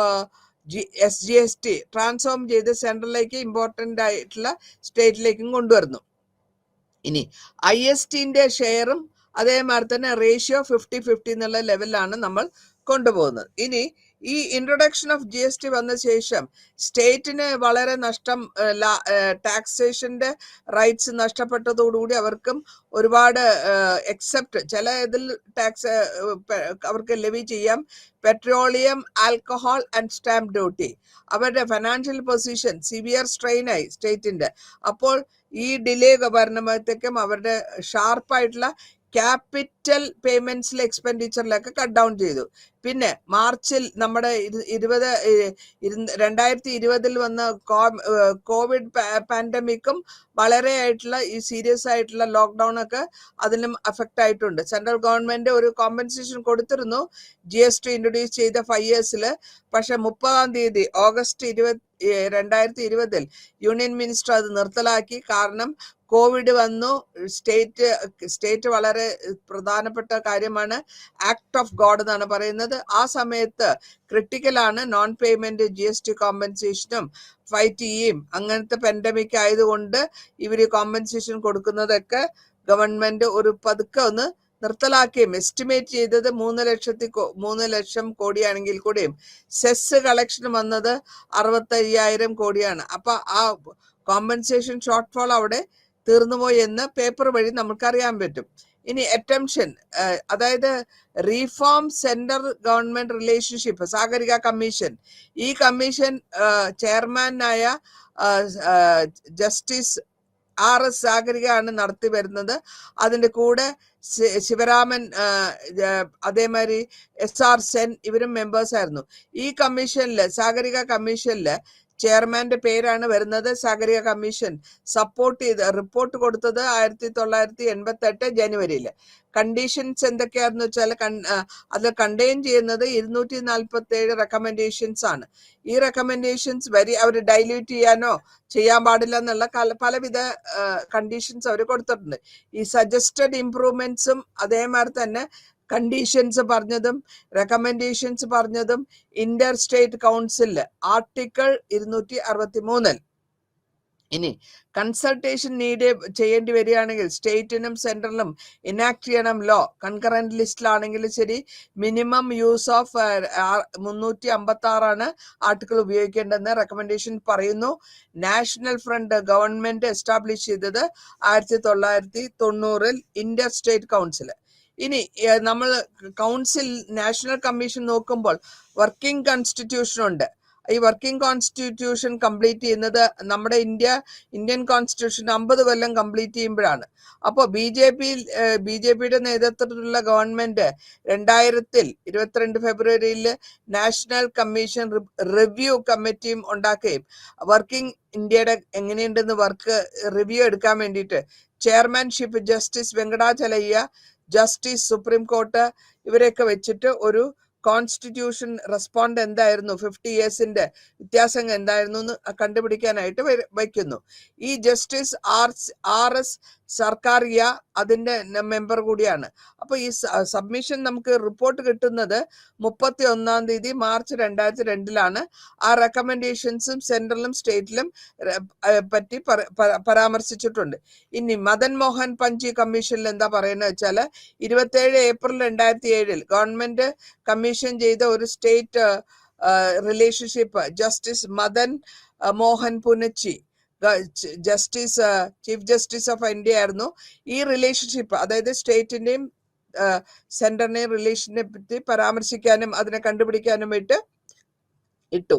SGST ട്രാൻസ്ഫോം ചെയ്ത് സെൻട്രലിലേക്ക് ഇമ്പോർട്ടൻ്റ് ആയിട്ടുള്ള സ്റ്റേറ്റിലേക്കും കൊണ്ടുവരുന്നു. ഇനി ISTന്റെ ഷെയറും അതേമാതിരി തന്നെ റേഷ്യോ 50-50 എന്നുള്ള ലെവലിലാണ് നമ്മൾ കൊണ്ടുപോകുന്നത്. ഇനി ഈ ഇൻട്രൊഡക്ഷൻ ഓഫ് GST വന്ന ശേഷം സ്റ്റേറ്റിന് വളരെ നഷ്ടം, ടാക്സേഷന്റെ റൈറ്റ്സ് നഷ്ടപ്പെട്ടതോടുകൂടി അവർക്കും ഒരുപാട് എക്സെപ്റ്റ് ചില ഇതിൽ ടാക്സ് അവർക്ക് ലെവി ചെയ്യാം. Petroleum, alcohol and stamp duty. അവരുടെ ഫൈനാൻഷ്യൽ പൊസിഷൻ സിവിയർ സ്ട്രെയിൻ ആയി സ്റ്റേറ്റിന്റെ. അപ്പോൾ ഈ ഡിലേ വരുമ്പോഴത്തേക്കും അവരുടെ ഷാർപ്പായിട്ടുള്ള ക്യാപിറ്റൽ പേയ്മെന്റ്സിലെ എക്സ്പെൻഡിച്ചറിലൊക്കെ കട്ട് ഡൗൺ ചെയ്തു. പിന്നെ മാർച്ചിൽ നമ്മുടെ 2020 വന്ന കോവിഡ് പാൻഡമിക്കും വളരെ ആയിട്ടുള്ള ഈ സീരിയസ് ആയിട്ടുള്ള ലോക്ക്ഡൌൺ ഒക്കെ അതിലും അഫക്റ്റ് ആയിട്ടുണ്ട്. സെൻട്രൽ ഗവൺമെന്റ് ഒരു കോമ്പൻസേഷൻ കൊടുത്തിരുന്നു GST ഇൻട്രൊഡ്യൂസ് ചെയ്ത 5 yearsല്. പക്ഷെ 30-ാം തീയതി ഓഗസ്റ്റ് 2020 യൂണിയൻ മിനിസ്റ്റർ അത് നിർത്തലാക്കി. കാരണം കോവിഡ് വന്നു. സ്റ്റേറ്റ് വളരെ പ്രധാനപ്പെട്ട കാര്യമാണ്, ആക്ട് ഓഫ് ഗോഡ് എന്നാണ് പറയുന്നത്. ആ സമയത്ത് ക്രിട്ടിക്കലാണ് നോൺ പേയ്മെന്റ് GST കോമ്പൻസേഷനും ഫൈറ്റ് ചെയ്യും. അങ്ങനത്തെ പാൻഡമിക് ആയതുകൊണ്ട് ഇവര് കോമ്പൻസേഷൻ കൊടുക്കുന്നതൊക്കെ ഗവൺമെന്റ് ഒരു പതുക്കെ ഒന്ന് നിർത്തലാക്കുകയും എസ്റ്റിമേറ്റ് ചെയ്തത് 3 ലക്ഷം കോടിയാണെങ്കിൽ കൂടിയും സെസ് കളക്ഷൻ വന്നത് 65,000 കോടിയാണ്. അപ്പൊ ആ കോമ്പൻസേഷൻ ഷോർട്ട് ഫോൾ അവിടെ തീർന്നുപോയി എന്ന് പേപ്പർ വഴി നമുക്കറിയാൻ പറ്റും. ഇനി അറ്റംപ്ഷൻ, അതായത് reform central government relationship, Sagarika commission. ഈ കമ്മീഷൻ ചെയർമാനായ ജസ്റ്റിസ് RS സാഗരിക ആണ് നടത്തി വരുന്നത്. അതിന്റെ കൂടെ ശിവരാമൻ, അതേമാതിരി SR സെൻ ഇവരും മെമ്പേഴ്സ് ആയിരുന്നു. ഈ കമ്മീഷനില്, സാഗരിക കമ്മീഷനില് ചെയർമാന്റെ പേരാണ് വരുന്നത്. സാഗരിക കമ്മീഷൻ സപ്പോർട്ട് ചെയ്ത് റിപ്പോർട്ട് കൊടുത്തത് 1988 ജനുവരിയിൽ. കണ്ടീഷൻസ് എന്തൊക്കെയാണെന്ന് വെച്ചാൽ അത് കണ്ടെയ്ൻ ചെയ്യുന്നത് 247 റെക്കമെൻഡേഷൻസ് ആണ്. ഈ റെക്കമെൻഡേഷൻസ് അവർ ഡൈല്യൂട്ട് ചെയ്യാനോ ചെയ്യാൻ പാടില്ല എന്നുള്ള പലവിധ കണ്ടീഷൻസ് അവർ കൊടുത്തിട്ടുണ്ട്. ഈ സജസ്റ്റഡ് ഇംപ്രൂവ്മെന്റ്സും അതേമാതിരി തന്നെ കണ്ടീഷൻസ് പറഞ്ഞതും റെക്കമെൻഡേഷൻസ് പറഞ്ഞതും ഇന്റർ സ്റ്റേറ്റ് കൗൺസിലില് ആർട്ടിക്കിൾ 263 ഇനി കൺസൾട്ടേഷൻ ചെയ്യേണ്ടി വരികയാണെങ്കിൽ സ്റ്റേറ്റിനും സെൻട്രലിനും ഇനാക്ട് ചെയ്യണം ലോ. കൺകറന്റ് ലിസ്റ്റിലാണെങ്കിലും ശരി, മിനിമം യൂസ് ഓഫ് 356 ആർട്ടിക്കിൾ ഉപയോഗിക്കേണ്ടെന്ന് റെക്കമെൻഡേഷൻ പറയുന്നു. നാഷണൽ ഫ്രണ്ട് ഗവൺമെന്റ് എസ്റ്റാബ്ലിഷ് ചെയ്തത് 1990 ഇന്റർ സ്റ്റേറ്റ് കൗൺസിൽ. ഇനി നമ്മൾ കൗൺസിൽ നാഷണൽ കമ്മീഷൻ നോക്കുമ്പോൾ വർക്കിംഗ് കോൺസ്റ്റിറ്റ്യൂഷൻ ഉണ്ട്. ഈ വർക്കിംഗ് കോൺസ്റ്റിറ്റ്യൂഷൻ കംപ്ലീറ്റ് ചെയ്യുന്നത് നമ്മുടെ ഇന്ത്യൻ കോൺസ്റ്റിറ്റ്യൂഷൻ 50 കൊല്ലം കംപ്ലീറ്റ് ചെയ്യുമ്പോഴാണ്. അപ്പോൾ ബി ജെ പിയുടെ നേതൃത്വത്തിലുള്ള ഗവൺമെന്റ് 2022 ഫെബ്രുവരിയിൽ നാഷണൽ കമ്മീഷൻ റിവ്യൂ കമ്മിറ്റിയും ഉണ്ടാക്കുകയും വർക്കിംഗ് ഇന്ത്യയുടെ എങ്ങനെയുണ്ടെന്ന് വർക്ക് റിവ്യൂ എടുക്കാൻ വേണ്ടിയിട്ട് chairmanship justice Venkatachaliah, justice supreme court ഇവരെയൊക്കെ വെച്ചിട്ട് ഒരു കോൺസ്റ്റിറ്റ്യൂഷൻ റെസ്പോണ്ട് എന്തായിരുന്നു, 50 ഇയേഴ്സിന്റെ വ്യത്യാസം എന്തായിരുന്നു എന്ന് കണ്ടുപിടിക്കാനായിട്ട് വയ്ക്കുന്നു. ഈ ജസ്റ്റിസ് RS സർക്കാരിയ അതിന്റെ മെമ്പർ കൂടിയാണ്. അപ്പൊ ഈ സബ്മിഷൻ നമുക്ക് റിപ്പോർട്ട് കിട്ടുന്നത് 31 മാർച്ച് 2002 ആ റെക്കമെൻഡേഷൻസും സെൻട്രലും സ്റ്റേറ്റിലും പറ്റി പരാമർശിച്ചിട്ടുണ്ട്. ഇനി മദൻ മോഹൻ പഞ്ചി കമ്മീഷനിൽ എന്താ പറയുന്നത് വെച്ചാല് 27 ഏപ്രിൽ 2007 ഗവൺമെന്റ് കമ്മീഷൻ ചെയ്ത ഒരു state relationship justice Madan Mohan Punchhi chief justice of India ആയിരുന്നു. ഈ റിലേഷൻഷിപ്പ്, അതായത് സ്റ്റേറ്റിന്റെയും സെൻട്രലിന്റെയും റിലേഷനെ പറ്റി പരാമർശിക്കാനും അതിനെ കണ്ടുപിടിക്കാനും ഇട്ടു.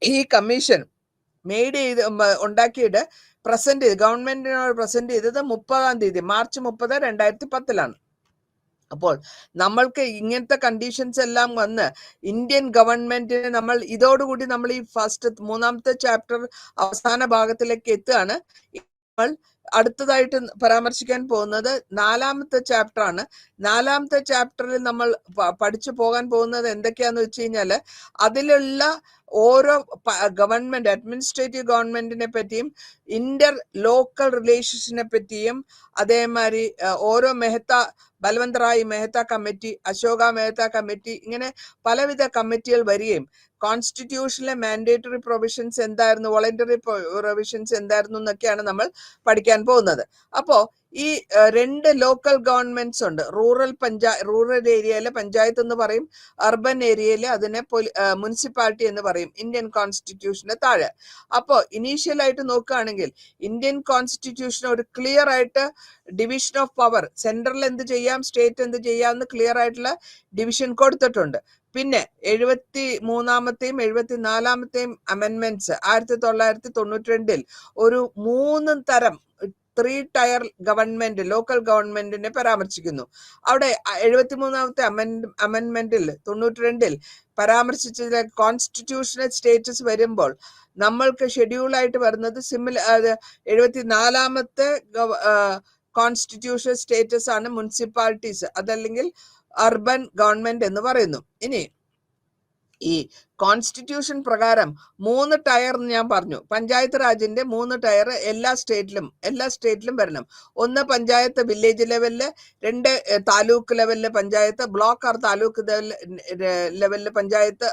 ഈ കമ്മീഷൻ ഉണ്ടാക്കിയിട്ട് ഗവൺമെന്റിനോട് പ്രസന്റ് ചെയ്തത് 30 മാർച്ച് 30, 2010 അപ്പോൾ നമ്മൾക്ക് ഇങ്ങനത്തെ കണ്ടീഷൻസ് എല്ലാം വന്ന് ഇന്ത്യൻ ഗവൺമെന്റിന് നമ്മൾ ഇതോടുകൂടി നമ്മൾ ഈ മൂന്നാമത്തെ ചാപ്റ്റർ അവസാന ഭാഗത്തിലേക്ക് എത്തുകയാണ്. നമ്മൾ അടുത്തതായിട്ട് പരാമർശിക്കാൻ പോകുന്നത് 4ാമത്തെ ചാപ്റ്റർ ആണ്. 4ാമത്തെ ചാപ്റ്ററിൽ നമ്മൾ പഠിച്ചു പോകാൻ പോകുന്നത് എന്തൊക്കെയാന്ന് വെച്ച് കഴിഞ്ഞാല് അതിലുള്ള ഓരോ ഗവൺമെന്റ്, അഡ്മിനിസ്ട്രേറ്റീവ് ഗവൺമെന്റിനെ പറ്റിയും ഇന്റർ ലോക്കൽ റിലേഷൻസിനെ പറ്റിയും അതേമാതിരി ഓരോ ബൽവന്ത് റായ് മെഹ്ത്ത കമ്മിറ്റി, അശോക മെഹ്ത്ത കമ്മിറ്റി, ഇങ്ങനെ പലവിധ കമ്മിറ്റികൾ വരികയും കോൺസ്റ്റിറ്റ്യൂഷനിലെ മാൻഡേറ്ററി പ്രൊവിഷൻസ് എന്തായിരുന്നു, വോളണ്ടറി പ്രൊവിഷൻസ് എന്തായിരുന്നു എന്നൊക്കെയാണ് നമ്മൾ പഠിക്കാൻ പോകുന്നത്. അപ്പോ ഈ 2 ലോക്കൽ ഗവൺമെന്റ്സ് ഉണ്ട്. റൂറൽ ഏരിയയിലെ പഞ്ചായത്ത് എന്ന് പറയും, അർബൻ ഏരിയയിൽ അതിനെ മുനിസിപ്പാലിറ്റി എന്ന് പറയും ഇന്ത്യൻ കോൺസ്റ്റിറ്റ്യൂഷന് താഴെ. അപ്പോൾ ഇനീഷ്യൽ ആയിട്ട് നോക്കുകയാണെങ്കിൽ ഇന്ത്യൻ കോൺസ്റ്റിറ്റ്യൂഷൻ ഒരു ക്ലിയർ ആയിട്ട് ഡിവിഷൻ ഓഫ് പവർ, സെൻട്രൽ എന്ത് ചെയ്യാം, സ്റ്റേറ്റ് എന്ത് ചെയ്യാം എന്ന് ക്ലിയർ ആയിട്ടുള്ള ഡിവിഷൻ കൊടുത്തിട്ടുണ്ട്. പിന്നെ 73ാമത്തെയും 74ാമത്തെയും അമെൻമെന്റ്സ് 1992 ഒരു 3 തരം 3 ടയർ ഗവൺമെന്റ്, ലോക്കൽ ഗവൺമെന്റിനെ പരാമർശിക്കുന്നു. അവിടെ 73ാമത്തെ അമെൻമെന്റിൽ 92 പരാമർശിച്ച കോൺസ്റ്റിറ്റ്യൂഷണൽ സ്റ്റേറ്റസ് വരുമ്പോൾ നമ്മൾക്ക് ഷെഡ്യൂളായിട്ട് വരുന്നത് 74ാമത്തെ കോൺസ്റ്റിറ്റ്യൂഷണൽ സ്റ്റേറ്റസ് ആണ് മുനിസിപ്പാലിറ്റീസ്, അതല്ലെങ്കിൽ അർബൻ ഗവൺമെന്റ് എന്ന് പറയുന്നു. ഇനി ഈ കോൺസ്റ്റിറ്റ്യൂഷൻ പ്രകാരം 3 ടയർ എന്ന് ഞാൻ പറഞ്ഞു. പഞ്ചായത്ത് രാജിന്റെ 3 ടയർ എല്ലാ സ്റ്റേറ്റിലും വരണം. 1 പഞ്ചായത്ത് വില്ലേജ് ലെവലില്, 2 താലൂക്ക് ലെവലിലെ പഞ്ചായത്ത്, ബ്ലോക്ക് ഓർ താലൂക്ക് ലെവലിലെ പഞ്ചായത്ത്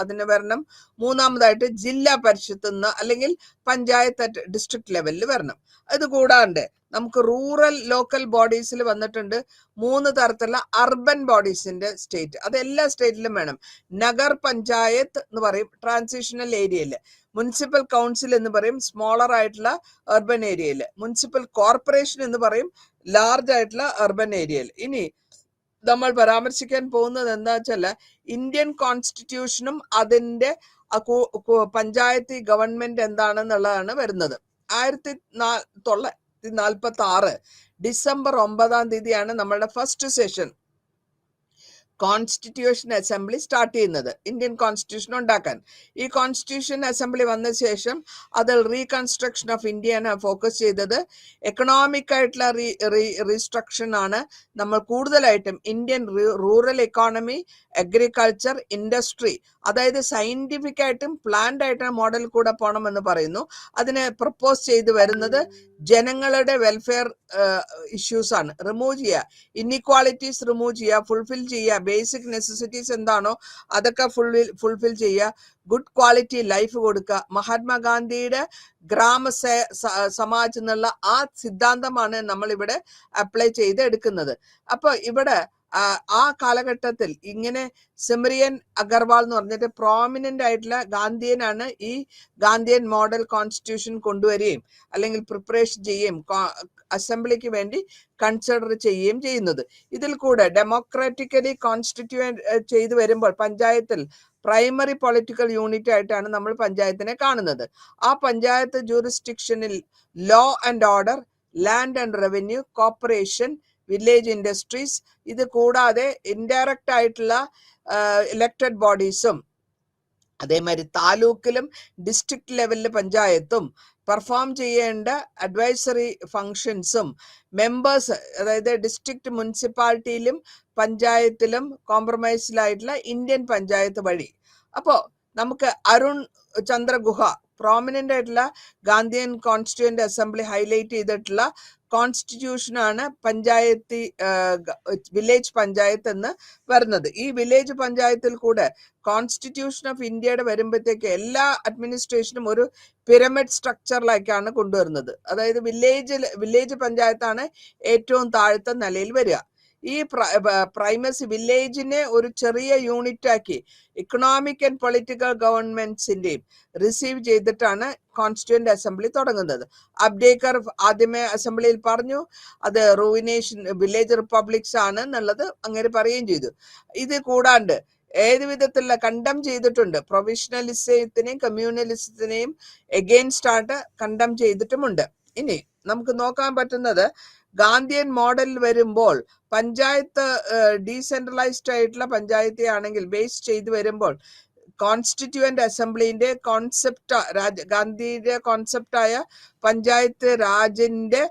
അതിന് വരണം. 3ാമതായിട്ട് ജില്ലാ പരിഷത്ത് അല്ലെങ്കിൽ പഞ്ചായത്ത് ഡിസ്ട്രിക്ട് ലെവലിൽ വരണം. ഇത് കൂടാണ്ട് നമുക്ക് റൂറൽ ലോക്കൽ ബോഡീസിൽ വന്നിട്ടുണ്ട് 3 തരത്തിലുള്ള അർബൻ ബോഡീസിന്റെ സ്റ്റേറ്റ്. അത് എല്ലാ സ്റ്റേറ്റിലും വേണം. നഗർ പഞ്ചായത്ത് എന്ന് പറയും ട്രാൻസിഷണൽ ഏരിയയില്, മുനിസിപ്പൽ കൗൺസിൽ എന്ന് പറയും സ്മോളർ ആയിട്ടുള്ള അർബൻ ഏരിയയില്, മുനിസിപ്പൽ കോർപ്പറേഷൻ എന്ന് പറയും ലാർജ് ആയിട്ടുള്ള അർബൻ ഏരിയയിൽ. ഇനി നമ്മൾ പരാമർശിക്കാൻ പോകുന്നത് എന്താ വെച്ചാല് ഇന്ത്യൻ കോൺസ്റ്റിറ്റ്യൂഷനും അതിന്റെ പഞ്ചായത്ത് ഗവൺമെന്റ് എന്താണെന്നുള്ളതാണ് വരുന്നത്. 1946 ഡിസംബർ 9 നമ്മളുടെ first session constitution assembly start ചെയ്യുന്നത്, ഇന്ത്യൻ കോൺസ്റ്റിറ്റ്യൂഷൻ ഉണ്ടാക്കാൻ. ഈ കോൺസ്റ്റിറ്റ്യൂഷൻ അസംബ്ലി വന്ന ശേഷം അതിൽ റീകൺസ്ട്രക്ഷൻ ഓഫ് ഇന്ത്യയാണ് ഫോക്കസ് ചെയ്തത്. എക്കണോമിക് ആയിട്ടുള്ള റീസ്ട്രക്ഷൻ ആണ് നമ്മൾ കൂടുതലായിട്ടും Indian rural economy, agriculture, industry, അതായത് സയന്റിഫിക് ആയിട്ടും പ്ലാൻഡ് ആയിട്ടും മോഡൽ കൂടെ പോകണമെന്ന് പറയുന്നു. അതിനെ പ്രപ്പോസ് ചെയ്ത് വരുന്നത് ജനങ്ങളുടെ വെൽഫെയർ ഇഷ്യൂസ് ആണ് റിമൂവ് ചെയ്യുക, ഇൻഇക്വാളിറ്റീസ് റിമൂവ് ചെയ്യുക, ഫുൾഫിൽ ചെയ്യുക, ബേസിക് നെസസിറ്റീസ് എന്താണോ അതൊക്കെ ഫുൾഫിൽ ചെയ്യുക, ഗുഡ് ക്വാളിറ്റി ലൈഫ് കൊടുക്കുക. മഹാത്മാഗാന്ധിയുടെ സമാജ് എന്നുള്ള ആ സിദ്ധാന്തമാണ് നമ്മൾ ഇവിടെ അപ്ലൈ ചെയ്ത് എടുക്കുന്നത്. അപ്പൊ ഇവിടെ ആ കാലഘട്ടത്തിൽ ഇങ്ങനെ സിമ്രിയൻ അഗർവാൾ എന്ന് പറഞ്ഞിട്ട് പ്രോമിനന്റ് ആയിട്ടുള്ള ഗാന്ധിയനാണ് ഈ ഗാന്ധിയൻ മോഡൽ കോൺസ്റ്റിറ്റ്യൂഷൻ കൊണ്ടുവരികയും അല്ലെങ്കിൽ പ്രിപ്പറേഷൻ ചെയ്യുകയും അസംബ്ലിക്ക് വേണ്ടി കൺസിഡർ ചെയ്യുകയും ചെയ്യുന്നത്. ഇതിൽ കൂടെ ഡെമോക്രാറ്റിക്കലി കോൺസ്റ്റിറ്റ്യൂട്ട് ചെയ്തു വരുമ്പോൾ പഞ്ചായത്തിൽ പ്രൈമറി പൊളിറ്റിക്കൽ യൂണിറ്റ് ആയിട്ടാണ് നമ്മൾ പഞ്ചായത്തിനെ കാണുന്നത്. ആ പഞ്ചായത്ത് ജൂറിസ്ഡിക്ഷനിൽ law and order, land and revenue, corporation, village industries, ഇത് കൂടാതെ ഇൻഡയറക്റ്റ് ആയിട്ടുള്ള ഇലക്ടഡ് ബോഡീസും അതേമാതിരി താലൂക്കിലും ഡിസ്ട്രിക്ട് ലെവലിൽ പഞ്ചായത്തും പെർഫോം ചെയ്യേണ്ട അഡ്വൈസറി ഫങ്ഷൻസും മെമ്പേഴ്സ്, അതായത് ഡിസ്ട്രിക്ട് മുനിസിപ്പാലിറ്റിയിലും പഞ്ചായത്തിലും കോംപ്രമൈസിലായിട്ടുള്ള ഇന്ത്യൻ പഞ്ചായത്ത് വഴി. അപ്പോൾ നമുക്ക് അരുൺ ചന്ദ്ര ഗുഹ പ്രോമിനന്റ് ആയിട്ടുള്ള ഗാന്ധിയൻ കോൺസ്റ്റിറ്റ്യൂന്റ് അസംബ്ലി ഹൈലൈറ്റ് ചെയ്തിട്ടുള്ള കോൺസ്റ്റിറ്റ്യൂഷനാണ് പഞ്ചായത്ത് വില്ലേജ് പഞ്ചായത്ത് എന്ന് വരുന്നത്. ഈ വില്ലേജ് പഞ്ചായത്തിൽ കൂടെ കോൺസ്റ്റിറ്റ്യൂഷൻ ഓഫ് ഇന്ത്യയുടെ വരുമ്പോഴത്തേക്ക് എല്ലാ അഡ്മിനിസ്ട്രേഷനും ഒരു പിരമിഡ് സ്ട്രക്ചറിലേക്കാണ് കൊണ്ടുവരുന്നത്. അതായത് വില്ലേജ് പഞ്ചായത്താണ് ഏറ്റവും താഴത്തെ നിലയിൽ വരിക. ഈ പ്രൈമസി വില്ലേജിനെ ഒരു ചെറിയ യൂണിറ്റ് ആക്കി ഇക്കണോമിക് ആൻഡ് പൊളിറ്റിക്കൽ ഗവൺമെന്റ്സിന്റെയും റിസീവ് ചെയ്തിട്ടാണ് കോൺസ്റ്റിറ്റ്യൂന്റ് അസംബ്ലി തുടങ്ങുന്നത്. അബ്ഡേക്കർ ആദ്യമേ അസംബ്ലിയിൽ പറഞ്ഞു അത് റൂയിനേഷൻ വില്ലേജ് റിപ്പബ്ലിക്സ് ആണ് എന്നുള്ളത് അങ്ങനെ പറയുകയും ചെയ്തു. ഇത് കൂടാണ്ട് ഏത് വിധത്തിലുള്ള കണ്ടം ചെയ്തിട്ടുണ്ട്, പ്രൊവിഷണലിസത്തിനെയും കമ്മ്യൂണലിസത്തിനെയും എഗെയിൻസ്റ്റ് ആയിട്ട് കണ്ടം ചെയ്തിട്ടുമുണ്ട്. ഇനി നമുക്ക് നോക്കാൻ പറ്റുന്നത് ഗാന്ധിയൻ മോഡൽ വരുമ്പോൾ പഞ്ചായത്ത് ഡീസെൻട്രലൈസ്ഡ് ആയിട്ടുള്ള പഞ്ചായത്തെ ആണെങ്കിൽ ബേസ് ചെയ്ത് വരുമ്പോൾ കോൺസ്റ്റിറ്റ്യൂവന്റ് അസംബ്ലിന്റെ കോൺസെപ്റ്റ് ഗാന്ധിയുടെ കോൺസെപ്റ്റായ പഞ്ചായത്ത് രാജിന്റെ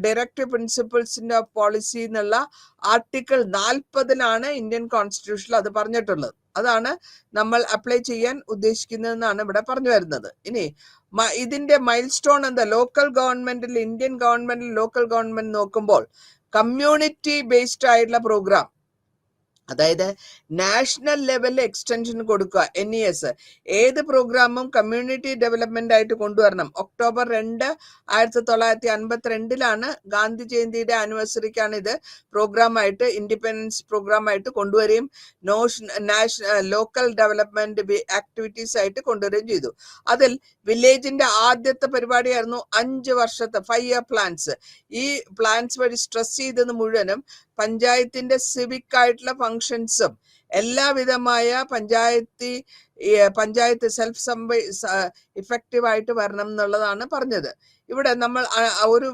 ഡയറക്റ്റീവ് പ്രിൻസിപ്പിൾസിന്റെ പോളിസി എന്നുള്ള ആർട്ടിക്കിൾ 40 ഇന്ത്യൻ കോൺസ്റ്റിറ്റ്യൂഷനിൽ അത് പറഞ്ഞിട്ടുള്ളത്. അതാണ് നമ്മൾ അപ്ലൈ ചെയ്യാൻ ഉദ്ദേശിക്കുന്നതെന്നാണ് ഇവിടെ പറഞ്ഞു വരുന്നത്. ഇനി ഇതിന്റെ മൈൽ സ്റ്റോൺ എന്താ? ലോക്കൽ ഗവൺമെന്റിൽ, ഇന്ത്യൻ ഗവൺമെന്റിൽ ലോക്കൽ ഗവൺമെന്റ് നോക്കുമ്പോൾ കമ്മ്യൂണിറ്റി ബേസ്ഡ് ആയിട്ടുള്ള പ്രോഗ്രാം, അതായത് നാഷണൽ ലെവലിൽ എക്സ്റ്റൻഷൻ കൊടുക്കുക. NES ഏത് പ്രോഗ്രാമും കമ്മ്യൂണിറ്റി ഡെവലപ്മെന്റ് ആയിട്ട് കൊണ്ടുവരണം. ഒക്ടോബർ 2, 1952 ഗാന്ധി ജയന്തിയുടെ ആനിവേഴ്സറിക്കാണ് ഇത് പ്രോഗ്രാമായിട്ട്, ഇൻഡിപെൻഡൻസ് പ്രോഗ്രാമായിട്ട് കൊണ്ടുവരികയും ലോക്കൽ ഡെവലപ്മെന്റ് ആക്ടിവിറ്റീസ് ആയിട്ട് കൊണ്ടുവരികയും ചെയ്തു. അതിൽ വില്ലേജിന്റെ ആദ്യത്തെ പരിപാടിയായിരുന്നു 5 വർഷത്തെ 5 ഇയർ പ്ലാൻസ്. ഈ പ്ലാൻസ് വഴി സ്ട്രെസ് ചെയ്തത് മുഴുവനും പഞ്ചായത്തിന്റെ സിവിക് ആയിട്ടുള്ള ഫങ്ഷൻസും എല്ലാവിധമായ പഞ്ചായത്ത് സെൽഫ് ഇഫക്റ്റീവ് ആയിട്ട് വരണം എന്നുള്ളതാണ് പറഞ്ഞത്. ഇവിടെ നമ്മൾ ഒരു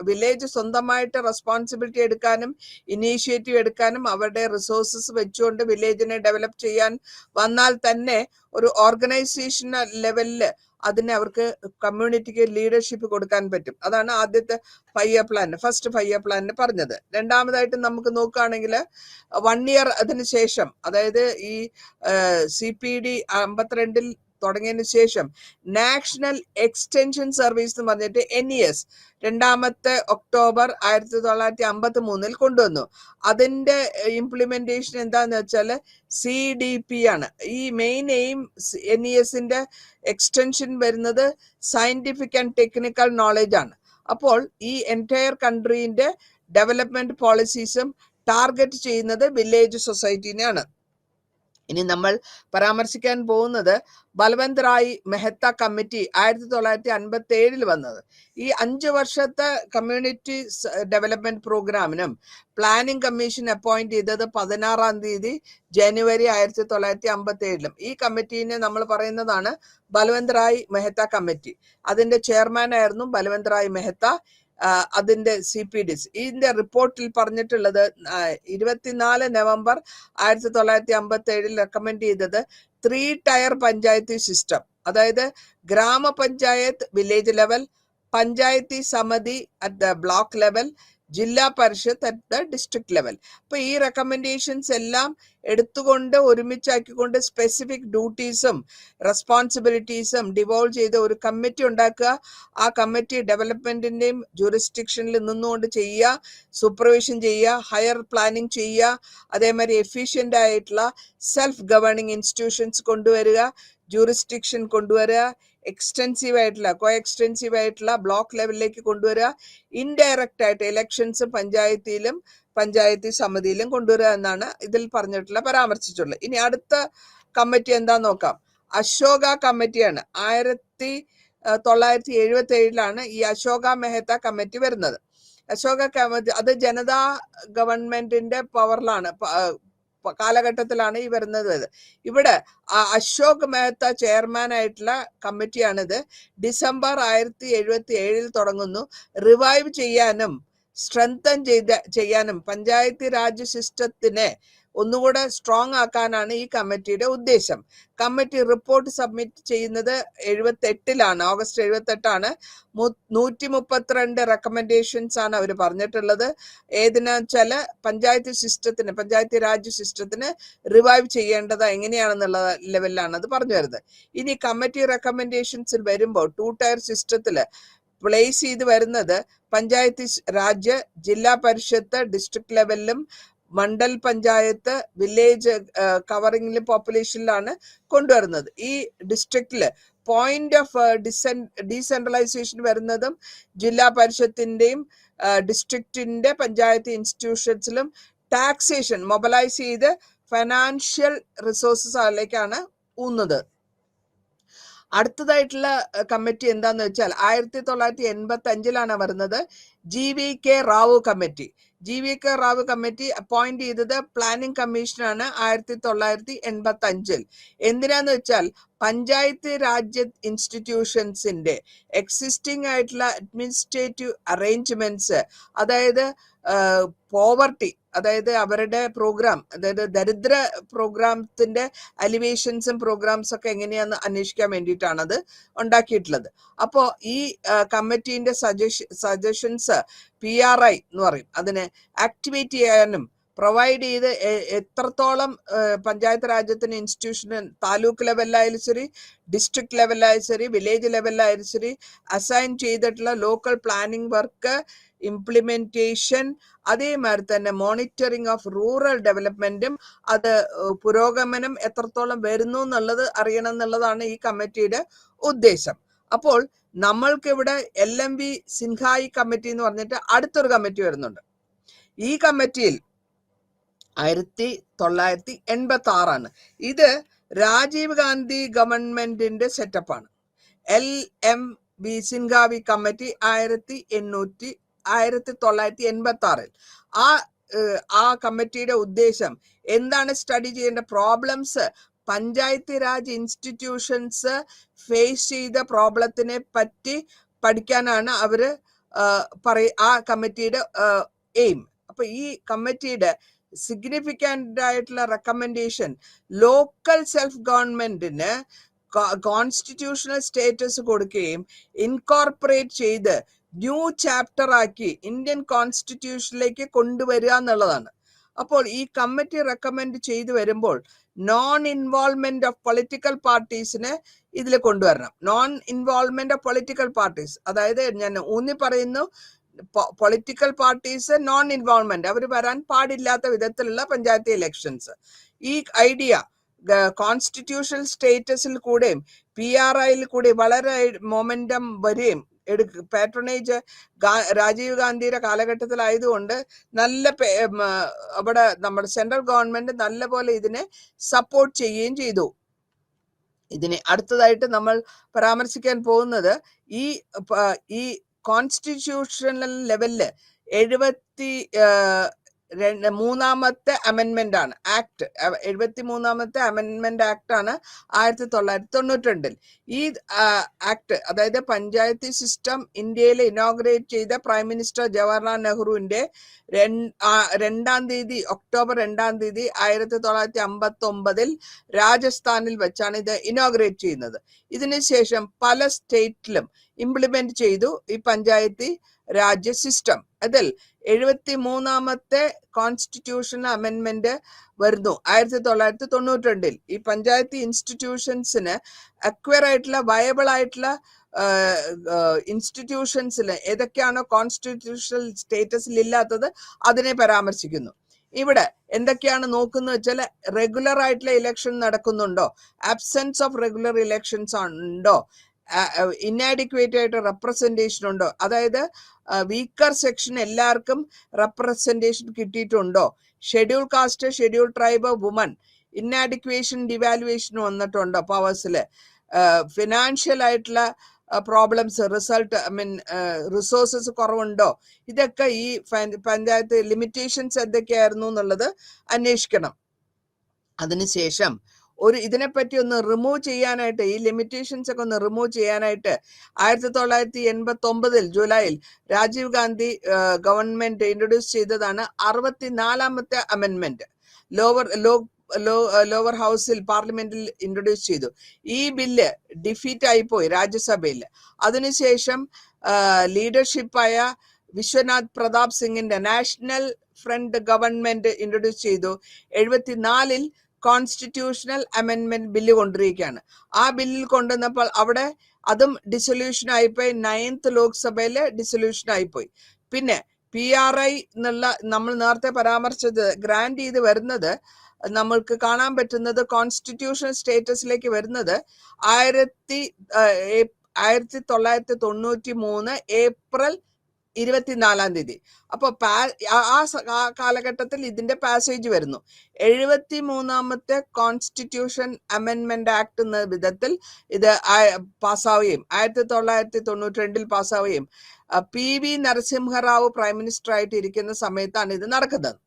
വില്ലേജ് സ്വന്തമായിട്ട് റെസ്പോൺസിബിലിറ്റി എടുക്കാനും ഇനീഷ്യേറ്റീവ് എടുക്കാനും അവരുടെ റിസോഴ്സസ് വെച്ചുകൊണ്ട് വില്ലേജിനെ ഡെവലപ്പ് ചെയ്യാൻ വന്നാൽ തന്നെ ഒരു ഓർഗനൈസേഷൻ ലെവലില് അതിനെ അവർക്ക് കമ്മ്യൂണിറ്റിക്ക് ലീഡർഷിപ്പ് കൊടുക്കാൻ പറ്റും. അതാണ് ആദ്യത്തെ 5 ഇയർ പ്ലാൻ, ഫസ്റ്റ് 5 ഇയർ പ്ലാനിന് പറഞ്ഞത്. രണ്ടാമതായിട്ട് നമുക്ക് നോക്കുകയാണെങ്കിൽ 1 ഇയർ അതിന് ശേഷം, അതായത് ഈ CPD 52 തുടങ്ങിയതിന് ശേഷം നാഷണൽ എക്സ്റ്റൻഷൻ സർവീസ് എന്ന് പറഞ്ഞിട്ട് NES 2 ഒക്ടോബർ 1953 കൊണ്ടുവന്നു. അതിന്റെ ഇംപ്ലിമെന്റേഷൻ എന്താന്ന് വെച്ചാൽ CDP ആണ്. ഈ മെയിൻ എയിം NESന്റെ എക്സ്റ്റൻഷൻ വരുന്നത് സയന്റിഫിക് ആൻഡ് ടെക്നിക്കൽ നോളജ് ആണ്. അപ്പോൾ ഈ എൻറ്റയർ കൺട്രീന്റെ ഡെവലപ്മെന്റ് പോളിസീസും ടാർഗറ്റ് ചെയ്യുന്നത് വില്ലേജ് സൊസൈറ്റിനെയാണ്. ഇനി നമ്മൾ പരാമർശിക്കാൻ പോകുന്നത് ബൽവന്ത് റായ് മെഹ്ത്ത കമ്മിറ്റി 1957 വന്നത്. ഈ 5 വർഷത്തെ കമ്മ്യൂണിറ്റി ഡെവലപ്മെന്റ് പ്രോഗ്രാമിനും പ്ലാനിംഗ് കമ്മീഷൻ അപ്പോയിന്റ് ചെയ്തത് 16 ജനുവരി 1957. ഈ കമ്മിറ്റീനെ നമ്മൾ പറയുന്നതാണ് ബൽവന്ത് റായ് മെഹ്ത്ത കമ്മിറ്റി. അതിന്റെ ചെയർമാൻ ആയിരുന്നു ബൽവന്ത് റായ് മെഹ്ത്ത. അതിന്റെ CPDs ഇതിന്റെ റിപ്പോർട്ടിൽ പറഞ്ഞിട്ടുള്ളത് 24 നവംബർ 1957 റെക്കമെൻഡ് ചെയ്തത് 3 ടയർ പഞ്ചായത്തി സിസ്റ്റം, അതായത് ഗ്രാമപഞ്ചായത്ത് വില്ലേജ് ലെവൽ, പഞ്ചായത്തി സമിതി അറ്റ് ദ ബ്ലോക്ക് ലെവൽ, ജില്ലാ പരിഷത്ത് അറ്റ് ദ ഡിസ്ട്രിക്ട് ലെവൽ. അപ്പൊ ഈ റെക്കമെൻഡേഷൻസ് എല്ലാം എടുത്തുകൊണ്ട് ഒരുമിച്ചാക്കിക്കൊണ്ട് സ്പെസിഫിക് ഡ്യൂട്ടീസും റെസ്പോൺസിബിലിറ്റീസും ഡിവോൾവ് ചെയ്ത് ഒരു കമ്മിറ്റി ഉണ്ടാക്കുക. ആ കമ്മിറ്റി ഡെവലപ്മെന്റിന്റെയും ജൂറിസ്ഡിക്ഷനിൽ നിന്നുകൊണ്ട് ചെയ്യുക, സൂപ്പർവിഷൻ ചെയ്യുക, ഹയർ പ്ലാനിങ് ചെയ്യുക, അതേമാതിരി എഫിഷ്യന്റ് ആയിട്ടുള്ള സെൽഫ് ഗവേണിംഗ് ഇൻസ്റ്റിറ്റ്യൂഷൻസ് കൊണ്ടുവരിക, ജൂറിസ്ഡിക്ഷൻ കൊണ്ടുവരിക, എക്സ്റ്റെൻസീവ് ആയിട്ടുള്ള എക്സ്റ്റെൻസീവ് ആയിട്ടുള്ള ബ്ലോക്ക് ലെവലിലേക്ക് കൊണ്ടുവരിക, ഇൻഡയറക്റ്റ് ആയിട്ട് ഇലക്ഷൻസ് പഞ്ചായത്തി സമിതിയിലും കൊണ്ടുവരിക എന്നാണ് ഇതിൽ പറഞ്ഞിട്ടുള്ള പരാമർശിച്ചിട്ടുള്ളത്. ഇനി അടുത്ത കമ്മിറ്റി എന്താന്ന് നോക്കാം. അശോക കമ്മിറ്റിയാണ്. 1977 ഈ അശോക മെഹ്ത്ത കമ്മിറ്റി വരുന്നത്. അശോക കമ്മിറ്റി അത് ജനതാ ഗവൺമെന്റിന്റെ പവറിലാണ്, കാലഘട്ടത്തിലാണ് ഈ വരുന്നത്. ഇവിടെ അശോക് മെഹ്ത്ത ചെയർമാൻ ആയിട്ടുള്ള കമ്മിറ്റിയാണിത്. ഡിസംബർ 1977 തുടങ്ങുന്നു. റിവൈവ് ചെയ്യാനും സ്ട്രെങ്തൻ ചെയ്യാനും പഞ്ചായത്ത് രാജ് സിസ്റ്റത്തിനെ ഒന്നുകൂടെ സ്ട്രോങ് ആക്കാനാണ് ഈ കമ്മിറ്റിയുടെ ഉദ്ദേശം. കമ്മിറ്റി റിപ്പോർട്ട് സബ്മിറ്റ് ചെയ്യുന്നത് 78 ഓഗസ്റ്റ് 78. 132 റെക്കമെൻഡേഷൻസ് ആണ് അവർ പറഞ്ഞിട്ടുള്ളത്. ഏതിനാ വെച്ചാല് പഞ്ചായത്ത് രാജ് സിസ്റ്റത്തിന് റിവൈവ് ചെയ്യേണ്ടത് എങ്ങനെയാണെന്നുള്ള ലെവലിലാണ് അത് പറഞ്ഞു വരുന്നത്. ഇനി കമ്മിറ്റി റെക്കമെൻഡേഷൻസിൽ വരുമ്പോൾ 2 ടയർ സിസ്റ്റത്തില് പ്ലേസ് ചെയ്ത് വരുന്നത് പഞ്ചായത്ത് രാജ്, ജില്ലാ പരിഷത്ത് ഡിസ്ട്രിക്ട് ലെവലിലും മണ്ഡൽ പഞ്ചായത്ത് വില്ലേജ് കവറിംഗിലും പോപ്പുലേഷനിലാണ് കൊണ്ടുവരുന്നത്. ഈ ഡിസ്ട്രിക്റ്റില് പോയിന്റ് ഓഫ് ഡീസെൻട്രലൈസേഷൻ വരുന്നതും ജില്ലാ പരിഷത്തിന്റെയും ഡിസ്ട്രിക്റ്റിന്റെ പഞ്ചായത്ത് ഇൻസ്റ്റിറ്റ്യൂഷൻസിലും ടാക്സേഷൻ മൊബിലൈസ് ചെയ്ത് ഫൈനാൻഷ്യൽ റിസോഴ്സസ് അതിലേക്കാണ് ഊന്നുന്നത്. അടുത്തതായിട്ടുള്ള കമ്മിറ്റി എന്താന്ന് വെച്ചാൽ 1985 വരുന്നത് GVK Rao committee. GVK Rao committee appoint ചെയ്തത് പ്ലാനിംഗ് കമ്മീഷനാണ് 1985. എന്തിനാന്ന് വെച്ചാൽ പഞ്ചായത്ത് രാജ് ഇൻസ്റ്റിറ്റ്യൂഷൻസിന്റെ എക്സിസ്റ്റിംഗ് ആയിട്ടുള്ള അഡ്മിനിസ്ട്രേറ്റീവ് അറേഞ്ച്മെന്റ്സ്, അതായത് പോവർട്ടി, അതായത് അവരുടെ പ്രോഗ്രാം, അതായത് ദരിദ്ര പ്രോഗ്രാമത്തിന്റെ അലിവേഷൻസും പ്രോഗ്രാംസ് ഒക്കെ എങ്ങനെയാന്ന് അന്വേഷിക്കാൻ വേണ്ടിയിട്ടാണ് അത് ഉണ്ടാക്കിയിട്ടുള്ളത്. അപ്പോൾ ഈ കമ്മിറ്റീന്റെ സജഷൻസ് PRI എന്ന് പറയും. അതിനെ ആക്ടിവേറ്റ് ചെയ്യാനും പ്രൊവൈഡ് ചെയ്ത് എത്രത്തോളം പഞ്ചായത്ത് രാജ്യത്തിന് ഇൻസ്റ്റിറ്റ്യൂഷന് താലൂക്ക് ലെവലിലായാലും ശരി, ഡിസ്ട്രിക്ട് ലെവലിലായാലും ശരി, വില്ലേജ് ലെവലിലായാലും ശരി അസൈൻ ചെയ്തിട്ടുള്ള ലോക്കൽ പ്ലാനിംഗ് വർക്ക്, ഇംപ്ലിമെന്റേഷൻ, അതേമാതിരി തന്നെ മോണിറ്ററിംഗ് ഓഫ് റൂറൽ ഡെവലപ്മെന്റും അത് പുരോഗമനം എത്രത്തോളം വരുന്നു എന്നുള്ളത് അറിയണം എന്നുള്ളതാണ് ഈ കമ്മിറ്റിയുടെ ഉദ്ദേശം. അപ്പോൾ നമ്മൾക്കിവിടെ LMV സിൻഹായി കമ്മിറ്റി എന്ന് പറഞ്ഞിട്ട് അടുത്തൊരു കമ്മിറ്റി വരുന്നുണ്ട്. ഈ കമ്മിറ്റിയിൽ 1986 ഇത് രാജീവ് ഗാന്ധി ഗവൺമെന്റിന്റെ സെറ്റപ്പാണ്. LMV സിൻഹാവി കമ്മിറ്റി 1986 ആ കമ്മിറ്റിയുടെ ഉദ്ദേശം എന്താണ്? സ്റ്റഡി ചെയ്യേണ്ട problems, panchayat raj institutions face ചെയ്ത പ്രോബ്ലത്തിനെ പറ്റി പഠിക്കാനാണ് അവര് ആ കമ്മിറ്റിയുടെ എയിം. അപ്പൊ ഈ കമ്മിറ്റിയുടെ സിഗ്നിഫിക്കന്റ് ആയിട്ടുള്ള റെക്കമെൻഡേഷൻ ലോക്കൽ സെൽഫ് ഗവൺമെന്റിന് കോൺസ്റ്റിറ്റ്യൂഷണൽ സ്റ്റേറ്റസ് കൊടുക്കുകയും ഇൻകോർപ്പറേറ്റ് ചെയ്ത് ന്യൂ ചാപ്റ്റർ ആക്കി ഇന്ത്യൻ കോൺസ്റ്റിറ്റ്യൂഷനിലേക്ക് കൊണ്ടുവരിക എന്നുള്ളതാണ്. അപ്പോൾ ഈ കമ്മിറ്റി റെക്കമെൻഡ് ചെയ്തു വരുമ്പോൾ നോൺ ഇൻവോൾവ്മെന്റ് ഓഫ് പൊളിറ്റിക്കൽ പാർട്ടീസിനെ ഇതിൽ കൊണ്ടുവരണം. Non involvement of political parties, അതായത് ഞാൻ ഊന്നി പറയുന്നു, പൊളിറ്റിക്കൽ പാർട്ടീസ് നോൺ ഇൻവോൾവ്മെന്റ്, അവർ വരാൻ പാടില്ലാത്ത വിധത്തിലുള്ള പഞ്ചായത്ത് ഇലക്ഷൻസ്. ഈ ഐഡിയ കോൺസ്റ്റിറ്റ്യൂഷണൽ സ്റ്റേറ്റസിൽ കൂടെയും PRIയിൽ കൂടി വളരെ മൊമെന്റം വരെയും പാട്രണേജ് രാജീവ് ഗാന്ധിയുടെ കാലഘട്ടത്തിലായതുകൊണ്ട് നല്ല അവിടെ നമ്മുടെ സെൻട്രൽ ഗവൺമെന്റ് നല്ലപോലെ ഇതിനെ സപ്പോർട്ട് ചെയ്യുകയും ചെയ്തു. ഇതിനെ അടുത്തതായിട്ട് നമ്മൾ പരാമർശിക്കാൻ പോകുന്നത് ഈ കോൺസ്റ്റിറ്റ്യൂഷണൽ ലെവലില് 73ാമത്തെ അമെൻമെന്റ് ആണ് ആക്ട്. 73ാമത്തെ അമെൻമെന്റ് ആക്ട് ആണ് 1992. ഈ ആക്ട്, അതായത് പഞ്ചായത്ത് സിസ്റ്റം ഇന്ത്യയിൽ ഇനോഗ്രേറ്റ് ചെയ്ത പ്രൈം മിനിസ്റ്റർ ജവഹർലാൽ നെഹ്റുവിന്റെ ഒക്ടോബർ 2 1959 രാജസ്ഥാനിൽ വെച്ചാണ് ഇത് ഇനോഗ്രേറ്റ് ചെയ്യുന്നത്. ഇതിനുശേഷം പല സ്റ്റേറ്റിലും ഇംപ്ലിമെന്റ് ചെയ്തു ഈ പഞ്ചായത്ത് രാജ്യ സിസ്റ്റം. അതിൽ 73ാമത്തെ കോൺസ്റ്റിറ്റ്യൂഷണൽ അമെൻമെന്റ് വരുന്നു 1992. ഈ പഞ്ചായത്ത് ഇൻസ്റ്റിറ്റ്യൂഷൻസിന് അക്വയർ ആയിട്ടുള്ള വയബിൾ ആയിട്ടുള്ള ഇൻസ്റ്റിറ്റ്യൂഷൻസിൽ ഏതൊക്കെയാണോ കോൺസ്റ്റിറ്റ്യൂഷണൽ സ്റ്റേറ്റസിൽ ഇല്ലാത്തത് അതിനെ പരാമർശിക്കുന്നു. ഇവിടെ എന്തൊക്കെയാണ് നോക്കുന്നത് വെച്ചാൽ റെഗുലർ ആയിട്ടുള്ള ഇലക്ഷൻ നടക്കുന്നുണ്ടോ, ആബ്സെൻസ് ഓഫ് റെഗുലർ ഇലക്ഷൻസ് ഉണ്ടോ, ഇന്നാഡിക്വേറ്റ് ആയിട്ട് റെപ്രസെന്റേഷൻ ഉണ്ടോ, അതായത് വീക്കർ സെക്ഷൻ എല്ലാവർക്കും റെപ്രസെന്റേഷൻ കിട്ടിയിട്ടുണ്ടോ, schedule caste, schedule tribe, woman inadequation devaluation വന്നിട്ടുണ്ടോ പവേഴ്സില്, ഫിനാൻഷ്യൽ ആയിട്ടുള്ള പ്രോബ്ലംസ്, റിസൾട്ട് റിസോഴ്സസ് കുറവുണ്ടോ, ഇതൊക്കെ ഈ പഞ്ചായത്ത് ലിമിറ്റേഷൻസ് എന്തൊക്കെയായിരുന്നു എന്നുള്ളത് അന്വേഷിക്കണം. അതിനുശേഷം ഇതിനെപ്പറ്റി ഒന്ന് റിമൂവ് ചെയ്യാനായിട്ട്, ഈ ലിമിറ്റേഷൻസ് ഒക്കെ ഒന്ന് റിമൂവ് ചെയ്യാനായിട്ട് 1989 ജൂലൈയിൽ രാജീവ് ഗാന്ധി ഗവൺമെന്റ് ഇൻട്രൊഡ്യൂസ് ചെയ്തതാണ് 64ാമത്തെ അമെൻമെന്റ്. ലോവർ ഹൗസിൽ പാർലമെന്റിൽ ഇൻട്രൊഡ്യൂസ് ചെയ്തു. ഈ ബില്ല് ഡിഫീറ്റ് ആയിപ്പോയി രാജ്യസഭയിൽ. അതിനുശേഷം ലീഡർഷിപ്പായ വിശ്വനാഥ് പ്രതാപ് സിംഗിന്റെ നാഷണൽ ഫ്രണ്ട് ഗവൺമെന്റ് ഇൻട്രൊഡ്യൂസ് ചെയ്തു. 74ൽ കോൺസ്റ്റിറ്റ്യൂഷണൽ അമെൻമെന്റ് ബില്ല് കൊണ്ടുവരികയാണ്. ആ ബില്ലിൽ കൊണ്ടുവന്നപ്പോൾ അവിടെ അതും ഡിസൊല്യൂഷൻ ആയിപ്പോയി. 9th ലോക്സഭയില് ഡിസൊല്യൂഷൻ ആയിപ്പോയി. പിന്നെ PRI എന്നുള്ള നമ്മൾ നേരത്തെ പരാമർശിച്ചത് ഗ്രാൻഡ് ചെയ്ത് വരുന്നത് നമ്മൾക്ക് കാണാൻ പറ്റുന്നത് കോൺസ്റ്റിറ്റ്യൂഷണൽ സ്റ്റേറ്റസിലേക്ക് വരുന്നത് 1993 ഏപ്രിൽ 24 അപ്പൊ ആ കാലഘട്ടത്തിൽ ഇതിന്റെ പാസേജ് വരുന്നു. 73ാമത്തെ കോൺസ്റ്റിറ്റ്യൂഷൻ അമെൻമെന്റ് ആക്ട് എന്ന വിധത്തിൽ ഇത് പാസ്സാവുകയും 1992 പാസ്സാവുകയും PV നരസിംഹറാവു പ്രൈം മിനിസ്റ്റർ ആയിട്ട് ഇരിക്കുന്ന സമയത്താണ് ഇത് നടക്കുന്നത്.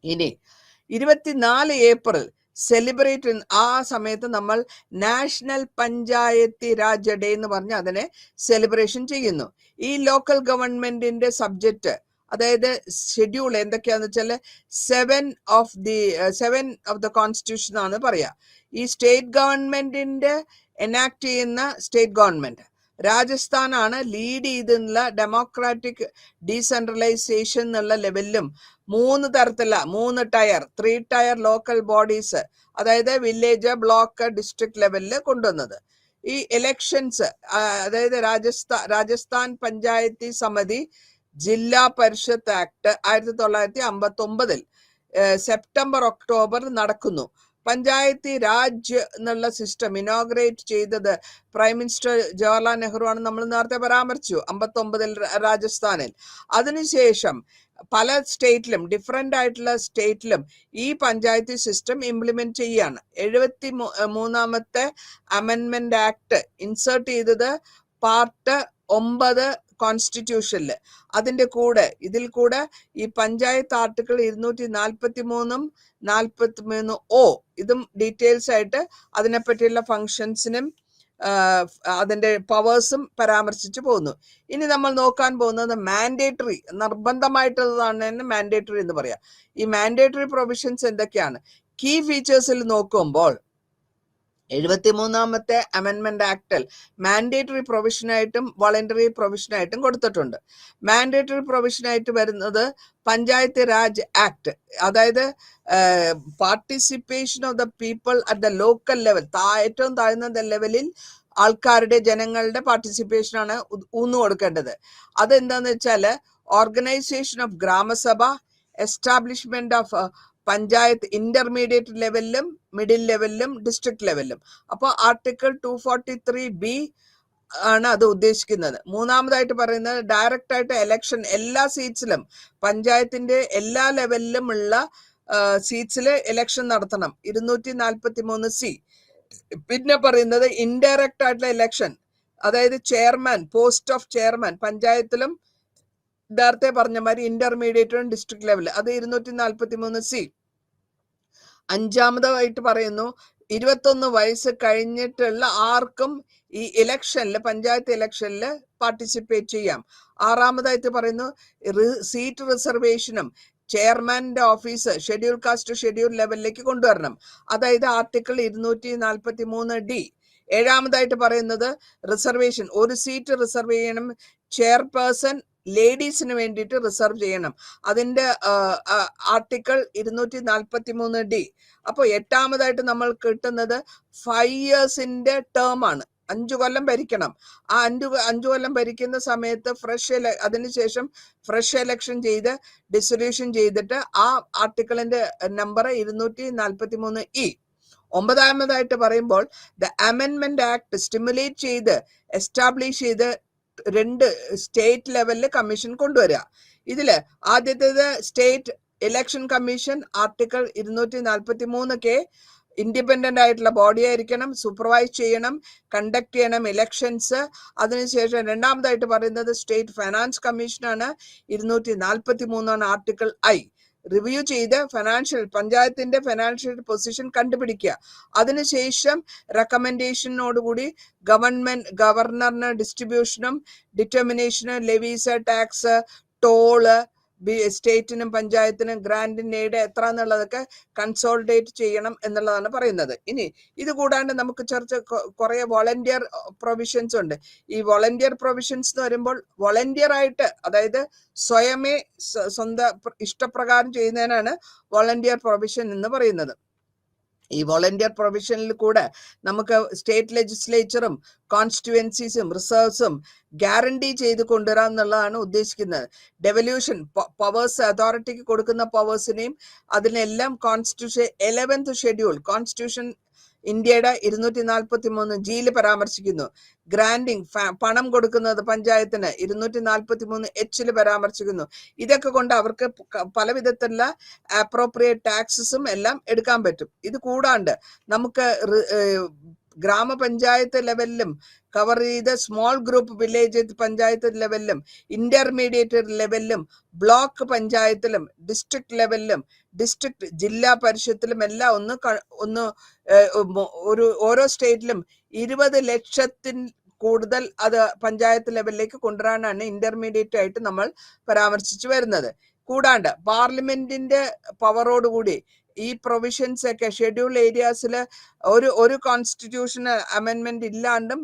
ഇനി 24 ഏപ്രിൽ സെലിബ്രേറ്റ്, ആ സമയത്ത് നമ്മൾ നാഷണൽ പഞ്ചായത്തി രാജ് ഡേ എന്ന് പറഞ്ഞ് അതിനെ സെലിബ്രേഷൻ ചെയ്യുന്നു. ഈ ലോക്കൽ ഗവൺമെന്റിന്റെ സബ്ജക്റ്റ്, അതായത് ഷെഡ്യൂൾ എന്തൊക്കെയാന്ന് വെച്ചാൽ 7 ഓഫ് ദ കോൺസ്റ്റിറ്റ്യൂഷൻ ആണ് പറയാ. ഈ സ്റ്റേറ്റ് ഗവൺമെന്റിന്റെ എനാക്ട് ചെയ്യുന്ന സ്റ്റേറ്റ് ഗവൺമെന്റ് രാജസ്ഥാനാണ് ലീഡ് ചെയ്തെന്നുള്ള ഡെമോക്രാറ്റിക് ഡീസെൻട്രലൈസേഷൻ എന്നുള്ള ലെവലിലും 3 തരത്തിലുള്ള 3 ടയർ ലോക്കൽ ബോഡീസ്, അതായത് വില്ലേജ്, ബ്ലോക്ക്, ഡിസ്ട്രിക്ട് ലെവലിൽ കൊണ്ടുവന്നത്. ഈ ഇലക്ഷൻസ്, അതായത് രാജസ്ഥാൻ പഞ്ചായത്തി സമിതി ജില്ലാ പരിഷത്ത് ആക്ട് 1959 സെപ്റ്റംബർ ഒക്ടോബർ നടക്കുന്നു. പഞ്ചായത്തി രാജ് എന്നുള്ള സിസ്റ്റം ഇനോഗ്രേറ്റ് ചെയ്തത് പ്രൈം മിനിസ്റ്റർ ജവഹർലാൽ നെഹ്റു ആണ്. നമ്മൾ നേരത്തെ പരാമർശിച്ചു 59 രാജസ്ഥാനിൽ. അതിനുശേഷം പല സ്റ്റേറ്റിലും, ഡിഫറെന്റ് ആയിട്ടുള്ള സ്റ്റേറ്റിലും ഈ പഞ്ചായത്തി സിസ്റ്റം ഇംപ്ലിമെന്റ് ചെയ്യാണ്. 73ാമത്തെ അമെൻമെന്റ് ആക്ട് ഇൻസേർട്ട് ചെയ്തത് പാർട്ട് 9 കോൺസ്റ്റിറ്റ്യൂഷനില്. ഇതിൽ കൂടെ ഈ പഞ്ചായത്ത് ആർട്ടിക്കിൾ 243 43 ഇതും ഡീറ്റെയിൽസ് ആയിട്ട് അതിനെപ്പറ്റിയുള്ള ഫങ്ഷൻസിനും അതിന്റെ പവേഴ്സും പരാമർശിച്ചു പോകുന്നു. ഇനി നമ്മൾ നോക്കാൻ പോകുന്നത് മാൻഡേറ്ററി, നിർബന്ധമായിട്ടുള്ളതാണ് മാൻഡേറ്ററി എന്ന് പറയാം. ഈ മാൻഡേറ്ററി പ്രൊവിഷൻസ് എന്തൊക്കെയാണ്? കീ ഫീച്ചേഴ്സിൽ നോക്കുമ്പോൾ 73ാമത്തെ അമെൻമെന്റ് ആക്ടിൽ മാൻഡേറ്ററി പ്രൊവിഷനായിട്ടും വോളണ്ടറി പ്രൊവിഷനായിട്ടും കൊടുത്തിട്ടുണ്ട്. മാൻഡേറ്ററി പ്രൊവിഷനായിട്ട് വരുന്നത് പഞ്ചായത്ത് രാജ് ആക്ട്, അതായത് participation of the people at the local level, ഏറ്റവും താഴ്ന്ന ലെവലിൽ ആൾക്കാരുടെ, ജനങ്ങളുടെ പാർട്ടിസിപ്പേഷൻ ആണ് ഊന്നു കൊടുക്കേണ്ടത്. അതെന്താന്ന് വെച്ചാല് organisation of gram sabha, establishment of panchayat intermediate ലെവലിലും മിഡിൽ ലെവലിലും ഡിസ്ട്രിക്ട് ലെവലിലും. അപ്പോൾ ആർട്ടിക്കിൾ 243B ആണ് അത് ഉദ്ദേശിക്കുന്നത്. മൂന്നാമതായിട്ട് പറയുന്നത് ഡയറക്റ്റ് ആയിട്ട് എലക്ഷൻ എല്ലാ സീറ്റ്സിലും, പഞ്ചായത്തിന്റെ എല്ലാ ലെവലിലും ഉള്ള സീറ്റ്സിൽ ഇലക്ഷൻ നടത്തണം, 243C. പിന്നെ പറയുന്നത് ഇൻഡയറക്റ്റ് ആയിട്ടുള്ള ഇലക്ഷൻ, അതായത് ചെയർമാൻ, പോസ്റ്റ് ഓഫ് ചെയർമാൻ പഞ്ചായത്തിലും നേരത്തെ പറഞ്ഞ മാതിരി ഇന്റർമീഡിയറ്റും ഡിസ്ട്രിക്ട് ലെവൽ, അത് 243C. അഞ്ചാമതായിട്ട് പറയുന്നു 21 വയസ്സ് കഴിഞ്ഞിട്ടുള്ള ആർക്കും ഈ ഇലക്ഷനിൽ, പഞ്ചായത്ത് ഇലക്ഷനിൽ പാർട്ടിസിപ്പേറ്റ് ചെയ്യാം. ആറാമതായിട്ട് പറയുന്നു സീറ്റ് റിസർവേഷനും ചെയർമാന്റെ ഓഫീസ് ഷെഡ്യൂൾ കാസ്റ്റ് ഷെഡ്യൂൾ ലെവലിലേക്ക് കൊണ്ടുവരണം, അതായത് ആർട്ടിക്കിൾ 243D. ഏഴാമതായിട്ട് പറയുന്നത് റിസർവേഷൻ, ഒരു സീറ്റ് റിസർവ് ചെയ്യണം, ചെയർപേഴ്സൺ ലേഡീസിന് വേണ്ടിയിട്ട് റിസർവ് ചെയ്യണം. അതിന്റെ ആർട്ടിക്കിൾ 243D. അപ്പോൾ 8ാമതായിട്ട് നമ്മൾ കിട്ടുന്നത് 5 yearsന്റെ ടേം ആണ്. 5 കൊല്ലം ഭരിക്കണം. ആ 5 കൊല്ലം ഭരിക്കുന്ന സമയത്ത് അതിനുശേഷം ഫ്രഷ് എലക്ഷൻ ചെയ്ത് ഡിസൊല്യൂഷൻ ചെയ്തിട്ട് ആ ആർട്ടിക്കിളിന്റെ നമ്പർ 243E. 9ാമതായിട്ട് പറയുമ്പോൾ ദ അമെൻമെന്റ് ആക്ട് സ്റ്റിമുലേറ്റ് ചെയ്ത് എസ്റ്റാബ്ലിഷ് ചെയ്ത് 2 സ്റ്റേറ്റ് ലെവലിൽ കമ്മീഷൻ കൊണ്ടുവരിക. ഇതില് ആദ്യത്തേത് state election commission article 243K. Independent ആയിട്ടുള്ള ബോഡി ആയിരിക്കണം, സൂപ്പർവൈസ് ചെയ്യണം, കണ്ടക്ട് ചെയ്യണം ഇലക്ഷൻസ്. അതിനുശേഷം 2ാമതായിട്ട് പറയുന്നത് സ്റ്റേറ്റ് ഫൈനാൻസ് കമ്മീഷനാണ്. 243 ആർട്ടിക്കിൾ I. റിവ്യൂ ചെയ്ത് പഞ്ചായത്തിന്റെ ഫിനാൻഷ്യൽ പൊസിഷൻ കണ്ടുപിടിക്കുക. അതിനുശേഷം റെക്കമെൻഡേഷനോടുകൂടി ഗവർണറിന് ഡിസ്ട്രിബ്യൂഷനും ഡിറ്റർമിനേഷനും ലെവീസ്, ടാക്സ്, ടോള്, സ്റ്റേറ്റിനും പഞ്ചായത്തിനും ഗ്രാൻഡിന് എയ്ഡ് എത്ര എന്നുള്ളതൊക്കെ കൺസോളിഡേറ്റ് ചെയ്യണം എന്നുള്ളതാണ് പറയുന്നത്. ഇനി ഇത് കൂടാണ്ട് നമുക്ക് കുറെ വോളണ്ടിയർ പ്രൊവിഷൻസ് ഉണ്ട്. ഈ വോളണ്ടിയർ പ്രൊവിഷൻസ് എന്ന് വരുമ്പോൾ വോളണ്ടിയർ ആയിട്ട്, അതായത് സ്വയമേ സ്വന്തം ഇഷ്ടപ്രകാരം ചെയ്യുന്നതിനാണ് വോളണ്ടിയർ പ്രൊവിഷൻ എന്ന് പറയുന്നത്. ഈ വോളണ്ടിയർ പ്രൊവിഷനിൽ കൂടെ നമുക്ക് സ്റ്റേറ്റ് ലെജിസ്ലേച്ചറും കോൺസ്റ്റിറ്റ്യുവൻസീസും റിസർവ്സും ഗ്യാരണ്ടി ചെയ്ത് കൊണ്ടുവരാൻ എന്നുള്ളതാണ് ഉദ്ദേശിക്കുന്നത്. ഡെവല്യൂഷൻ പവേഴ്സ്, അതോറിറ്റിക്ക് കൊടുക്കുന്ന പവേഴ്സിനെയും അതിനെല്ലാം കോൺസ്റ്റിറ്റ്യൂഷൻ 11th ഷെഡ്യൂൾ കോൺസ്റ്റിറ്റ്യൂഷൻ ഇന്ത്യയുടെ 243G പരാമർശിക്കുന്നു. ഗ്രാൻഡിങ്, പണം കൊടുക്കുന്നത് പഞ്ചായത്തിന് 243H പരാമർശിക്കുന്നു. ഇതൊക്കെ കൊണ്ട് അവർക്ക് പല വിധത്തിലുള്ള അപ്രോപ്രിയേറ്റ് ടാക്സസും എല്ലാം എടുക്കാൻ പറ്റും. ഇത് കൂടാണ്ട് നമുക്ക് ഗ്രാമപഞ്ചായത്ത് ലെവലിലും കവർ ചെയ്ത് സ്മോൾ ഗ്രൂപ്പ് വില്ലേജ് പഞ്ചായത്ത് ലെവലിലും ഇന്റർമീഡിയറ്റ് ലെവലിലും ബ്ലോക്ക് പഞ്ചായത്തിലും ഡിസ്ട്രിക്ട് ലെവലിലും ഡിസ്ട്രിക്ട് ജില്ലാ പരിഷത്തിലും എല്ലാം ഓരോ സ്റ്റേറ്റിലും 20 ലക്ഷത്തിൽ കൂടുതൽ അത് പഞ്ചായത്ത് ലെവലിലേക്ക് കൊണ്ടുവരാനാണ് ഇന്റർമീഡിയറ്റ് ആയിട്ട് നമ്മൾ പരാമർശിച്ചു വരുന്നത്. കൂടാണ്ട് പാർലമെന്റിന്റെ പവറോടുകൂടി ഈ പ്രൊവിഷൻസ് ഒക്കെ ഷെഡ്യൂൾ ഏരിയാസിൽ ഒരു കോൺസ്റ്റിറ്റ്യൂഷൻ അമെൻമെന്റ് ഇല്ലാണ്ടും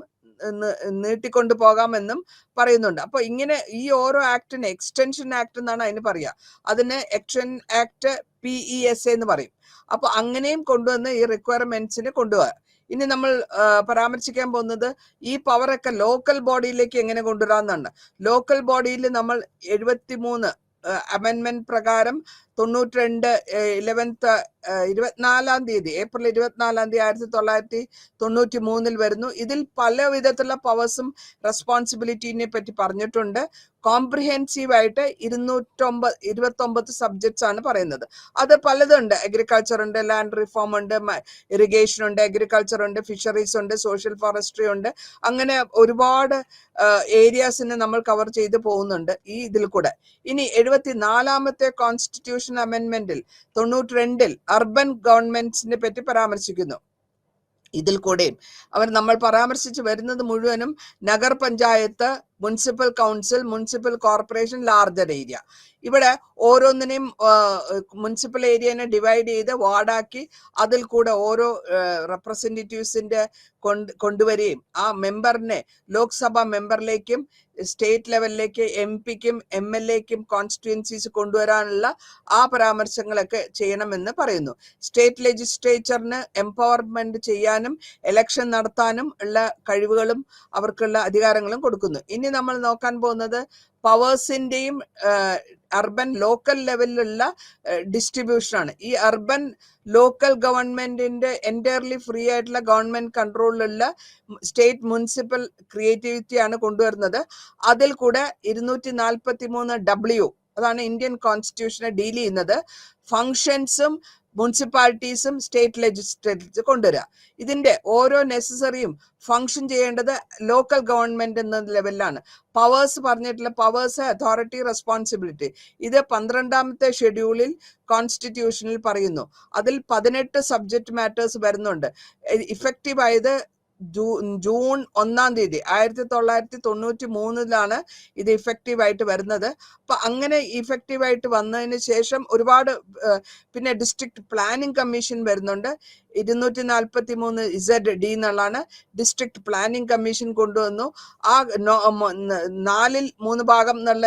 നീട്ടിക്കൊണ്ടു പോകാമെന്നും പറയുന്നുണ്ട്. അപ്പൊ ഇങ്ങനെ ഈ ഓരോ ആക്ടിന് എക്സ്റ്റൻഷൻ ആക്ട് എന്നാണ് അതിന് പറയുക. അതിന് എക്സ്റ്റൻ ആക്ട് PESA എന്ന് പറയും. അപ്പൊ അങ്ങനെയും കൊണ്ടുവന്ന് ഈ റിക്വയർമെന്റ്സിന് കൊണ്ടുപോകാം. ഇനി നമ്മൾ പരാമർശിക്കാൻ പോകുന്നത് ഈ പവറൊക്കെ ലോക്കൽ ബോഡിയിലേക്ക് എങ്ങനെ കൊണ്ടുവരാമെന്നാണ്. ലോക്കൽ ബോഡിയിൽ നമ്മൾ 73 അമെൻമെന്റ് പ്രകാരം 92 ഏപ്രിൽ 24 1993 വരുന്നു. ഇതിൽ പല വിധത്തിലുള്ള പവേഴ്സും റെസ്പോൺസിബിലിറ്റിനെ പറ്റി പറഞ്ഞിട്ടുണ്ട്. കോംപ്രിഹെൻസീവ് ആയിട്ട് 229 സബ്ജക്ട്സ് ആണ് പറയുന്നത്. അത് പലതുണ്ട്. അഗ്രികൾച്ചർ ഉണ്ട്, ലാൻഡ് റിഫോം ഉണ്ട്, ഇറിഗേഷൻ ഉണ്ട്, അഗ്രികൾച്ചർ ഉണ്ട്, ഫിഷറീസ് ഉണ്ട്, സോഷ്യൽ ഫോറസ്ട്രി ഉണ്ട്. അങ്ങനെ ഒരുപാട് ഏരിയാസിനെ നമ്മൾ കവർ ചെയ്ത് പോകുന്നുണ്ട് ഈ ഇതിൽ കൂടെ. ഇനി 74ാമത്തെ കോൺസ്റ്റിറ്റ്യൂഷൻ അമെൻമെന്റിൽ 92 അർബൻ ഗവൺമെന്റ്സിനെ പറ്റി പരാമർശിക്കുന്നു. ഇതിൽ കൂടെയും നമ്മൾ പരാമർശിച്ച് വരുന്നത് മുഴുവനും Nagar panchayat, municipal council, municipal corporation, larger area. ഇവിടെ ഓരോന്നിനെയും മുനിസിപ്പൽ ഏരിയനെ ഡിവൈഡ് ചെയ്ത് വാർഡാക്കി അതിൽ കൂടെ ഓരോ റെപ്രസെന്റേറ്റീവ്സിന്റെ കൊണ്ടുവരികയും ആ മെമ്പറിനെ ലോക്സഭാ മെമ്പറിലേക്കും സ്റ്റേറ്റ് ലെവലിലേക്ക് MP-ക്കും MLA-ക്കും കോൺസ്റ്റിറ്റ്യുവൻസീസ് കൊണ്ടുവരാനുള്ള ആ പരാമർശങ്ങളൊക്കെ ചെയ്യണമെന്ന് പറയുന്നു. സ്റ്റേറ്റ് ലെജിസ്ലേച്ചറിന് എംപവർമെന്റ് ചെയ്യാനും ഇലക്ഷൻ നടത്താനും ഉള്ള കഴിവുകളും അവർക്കുള്ള അധികാരങ്ങളും കൊടുക്കുന്നു. ഇനി നമ്മൾ നോക്കാൻ പോകുന്നത് പവേഴ്സിന്റെയും അർബൻ ലോക്കൽ ലെവലിലുള്ള ഡിസ്ട്രിബ്യൂഷനാണ്. ഈ അർബൻ ലോക്കൽ ഗവൺമെന്റിന്റെ എൻറ്റയർലി ഫ്രീ ആയിട്ടുള്ള ഗവൺമെന്റ് കൺട്രോളിലുള്ള സ്റ്റേറ്റ് മുനിസിപ്പൽ ക്രിയേറ്റിവിറ്റി ആണ് കൊണ്ടുവരുന്നത്. അതിൽ കൂടെ 243W, അതാണ് ഇന്ത്യൻ കോൺസ്റ്റിറ്റ്യൂഷനെ ഡീൽ ചെയ്യുന്നത്. ഫങ്ഷൻസും മുനിസിപ്പാലിറ്റീസും സ്റ്റേറ്റ് ലെജിസ്ലേച്ചർ കൊണ്ടുവരിക. ഇതിന്റെ ഓരോ നെസസറിയും ഫങ്ഷൻ ചെയ്യേണ്ടത് ലോക്കൽ ഗവൺമെന്റ് എന്ന ലെവലിലാണ്. പവേഴ്സ് പറഞ്ഞിട്ടുള്ള പവേഴ്സ്, അതോറിറ്റി, റെസ്പോൺസിബിലിറ്റി ഇത് 12ാമത്തെ ഷെഡ്യൂളിൽ കോൺസ്റ്റിറ്റ്യൂഷനിൽ പറയുന്നു. അതിൽ 18 സബ്ജക്ട് മാറ്റേഴ്സ് വരുന്നുണ്ട്. ഇഫക്റ്റീവ് ആയത് ജൂൺ 1-ാം തീയതി 1993 ഇത് ഇഫക്റ്റീവായിട്ട് വരുന്നത്. അപ്പൊ അങ്ങനെ ഇഫക്റ്റീവായിട്ട് വന്നതിന് ശേഷം ഒരുപാട് പിന്നെ ഡിസ്ട്രിക്ട് പ്ലാനിംഗ് കമ്മീഷൻ വരുന്നുണ്ട്. 243Z എന്നുള്ളതാണ് ഡിസ്ട്രിക്ട് പ്ലാനിംഗ് കമ്മീഷൻ കൊണ്ടുവന്നു. ആ 4-ൽ 3 ഭാഗം എന്നുള്ള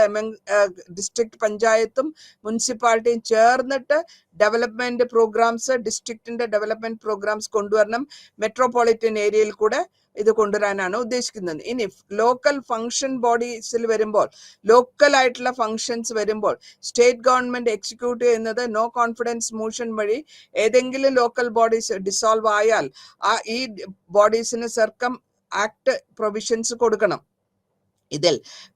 ഡിസ്ട്രിക്ട് പഞ്ചായത്തും മുനിസിപ്പാലിറ്റിയും ചേർന്നിട്ട് ഡെവലപ്മെന്റ് പ്രോഗ്രാംസ്, ഡിസ്ട്രിക്റ്റിന്റെ ഡെവലപ്മെന്റ് പ്രോഗ്രാംസ് കൊണ്ടുവരണം. മെട്രോപൊളിറ്റൻ ഏരിയയിൽ കൂടെ ഇത് കൊണ്ടുവരാനാണ് ഉദ്ദേശിക്കുന്നത്. ഇനി ലോക്കൽ ഫംഗ്ഷൻ ബോഡീസിൽ വരുമ്പോൾ, ലോക്കൽ ആയിട്ടുള്ള ഫംഗ്ഷൻസ് വരുമ്പോൾ സ്റ്റേറ്റ് ഗവൺമെന്റ് എക്സിക്യൂട്ട് ചെയ്യുന്നത് നോ കോൺഫിഡൻസ് മോഷൻ വഴി ഏതെങ്കിലും ലോക്കൽ ബോഡീസ് ഡിസോൾവ് ആയാൽ ഈ ബോഡീസിന് സർക്കം ആക്ട് പ്രൊവിഷൻസ് കൊടുക്കണം. ഇതിൽ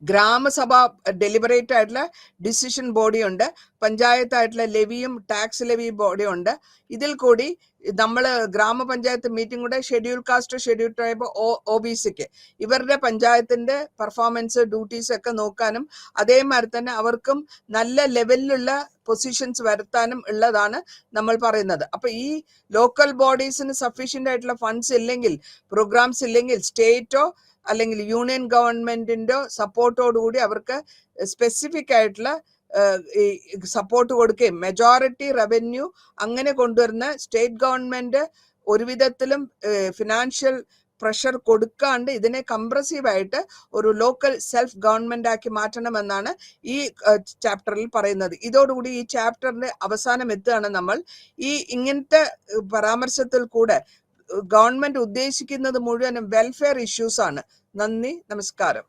ഗ്രാമസഭ ഡെലിബറേറ്റ് ആയിട്ടുള്ള ഡിസിഷൻ ബോഡി ഉണ്ട്, പഞ്ചായത്തായിട്ടുള്ള ലെവിയും ടാക്സ് ലെവി ബോഡി ഉണ്ട്. ഇതിൽ കൂടി നമ്മൾ ഗ്രാമപഞ്ചായത്ത് മീറ്റിംഗ് കൂടെ ഷെഡ്യൂൾ കാസ്റ്റ്, ഷെഡ്യൂൾ ട്രൈബ്, OBCക്ക് ഇവരുടെ പഞ്ചായത്തിന്റെ പെർഫോമൻസ്, ഡ്യൂട്ടീസ് ഒക്കെ നോക്കാനും അതേമാതിരി തന്നെ അവർക്കും നല്ല ലെവലിലുള്ള പൊസിഷൻസ് വരുത്താനും ഉള്ളതാണ് നമ്മൾ പറയുന്നത്. അപ്പൊ ഈ ലോക്കൽ ബോഡീസിന് സഫീഷ്യന്റ് ആയിട്ടുള്ള ഫണ്ട്സ് ഇല്ലെങ്കിൽ, പ്രോഗ്രാംസ് ഇല്ലെങ്കിൽ സ്റ്റേറ്റോ അല്ലെങ്കിൽ യൂണിയൻ ഗവൺമെന്റിന്റെ സപ്പോർട്ടോടുകൂടി അവർക്ക് സ്പെസിഫിക് ആയിട്ടുള്ള സപ്പോർട്ട് കൊടുക്കുകയും മെജോറിറ്റി റവന്യൂ അങ്ങനെ കൊണ്ടുവരുന്ന സ്റ്റേറ്റ് ഗവൺമെന്റ് ഒരു വിധത്തിലും ഫിനാൻഷ്യൽ പ്രഷർ കൊടുക്കാണ്ട് ഇതിനെ കംപ്രസീവായിട്ട് ഒരു ലോക്കൽ സെൽഫ് ഗവൺമെന്റ് ആക്കി മാറ്റണമെന്നാണ് ഈ ചാപ്റ്ററിൽ പറയുന്നത്. ഇതോടുകൂടി ഈ ചാപ്റ്ററിന്റെ അവസാനം എത്തുകയാണ് നമ്മൾ. ഇങ്ങനത്തെ പരാമർശത്തിൽ കൂടെ ഗവൺമെന്റ് ഉദ്ദേശിക്കുന്നത് മുഴുവനും വെൽഫെയർ ഇഷ്യൂസ് ആണ്. നന്ദി, നമസ്കാരം.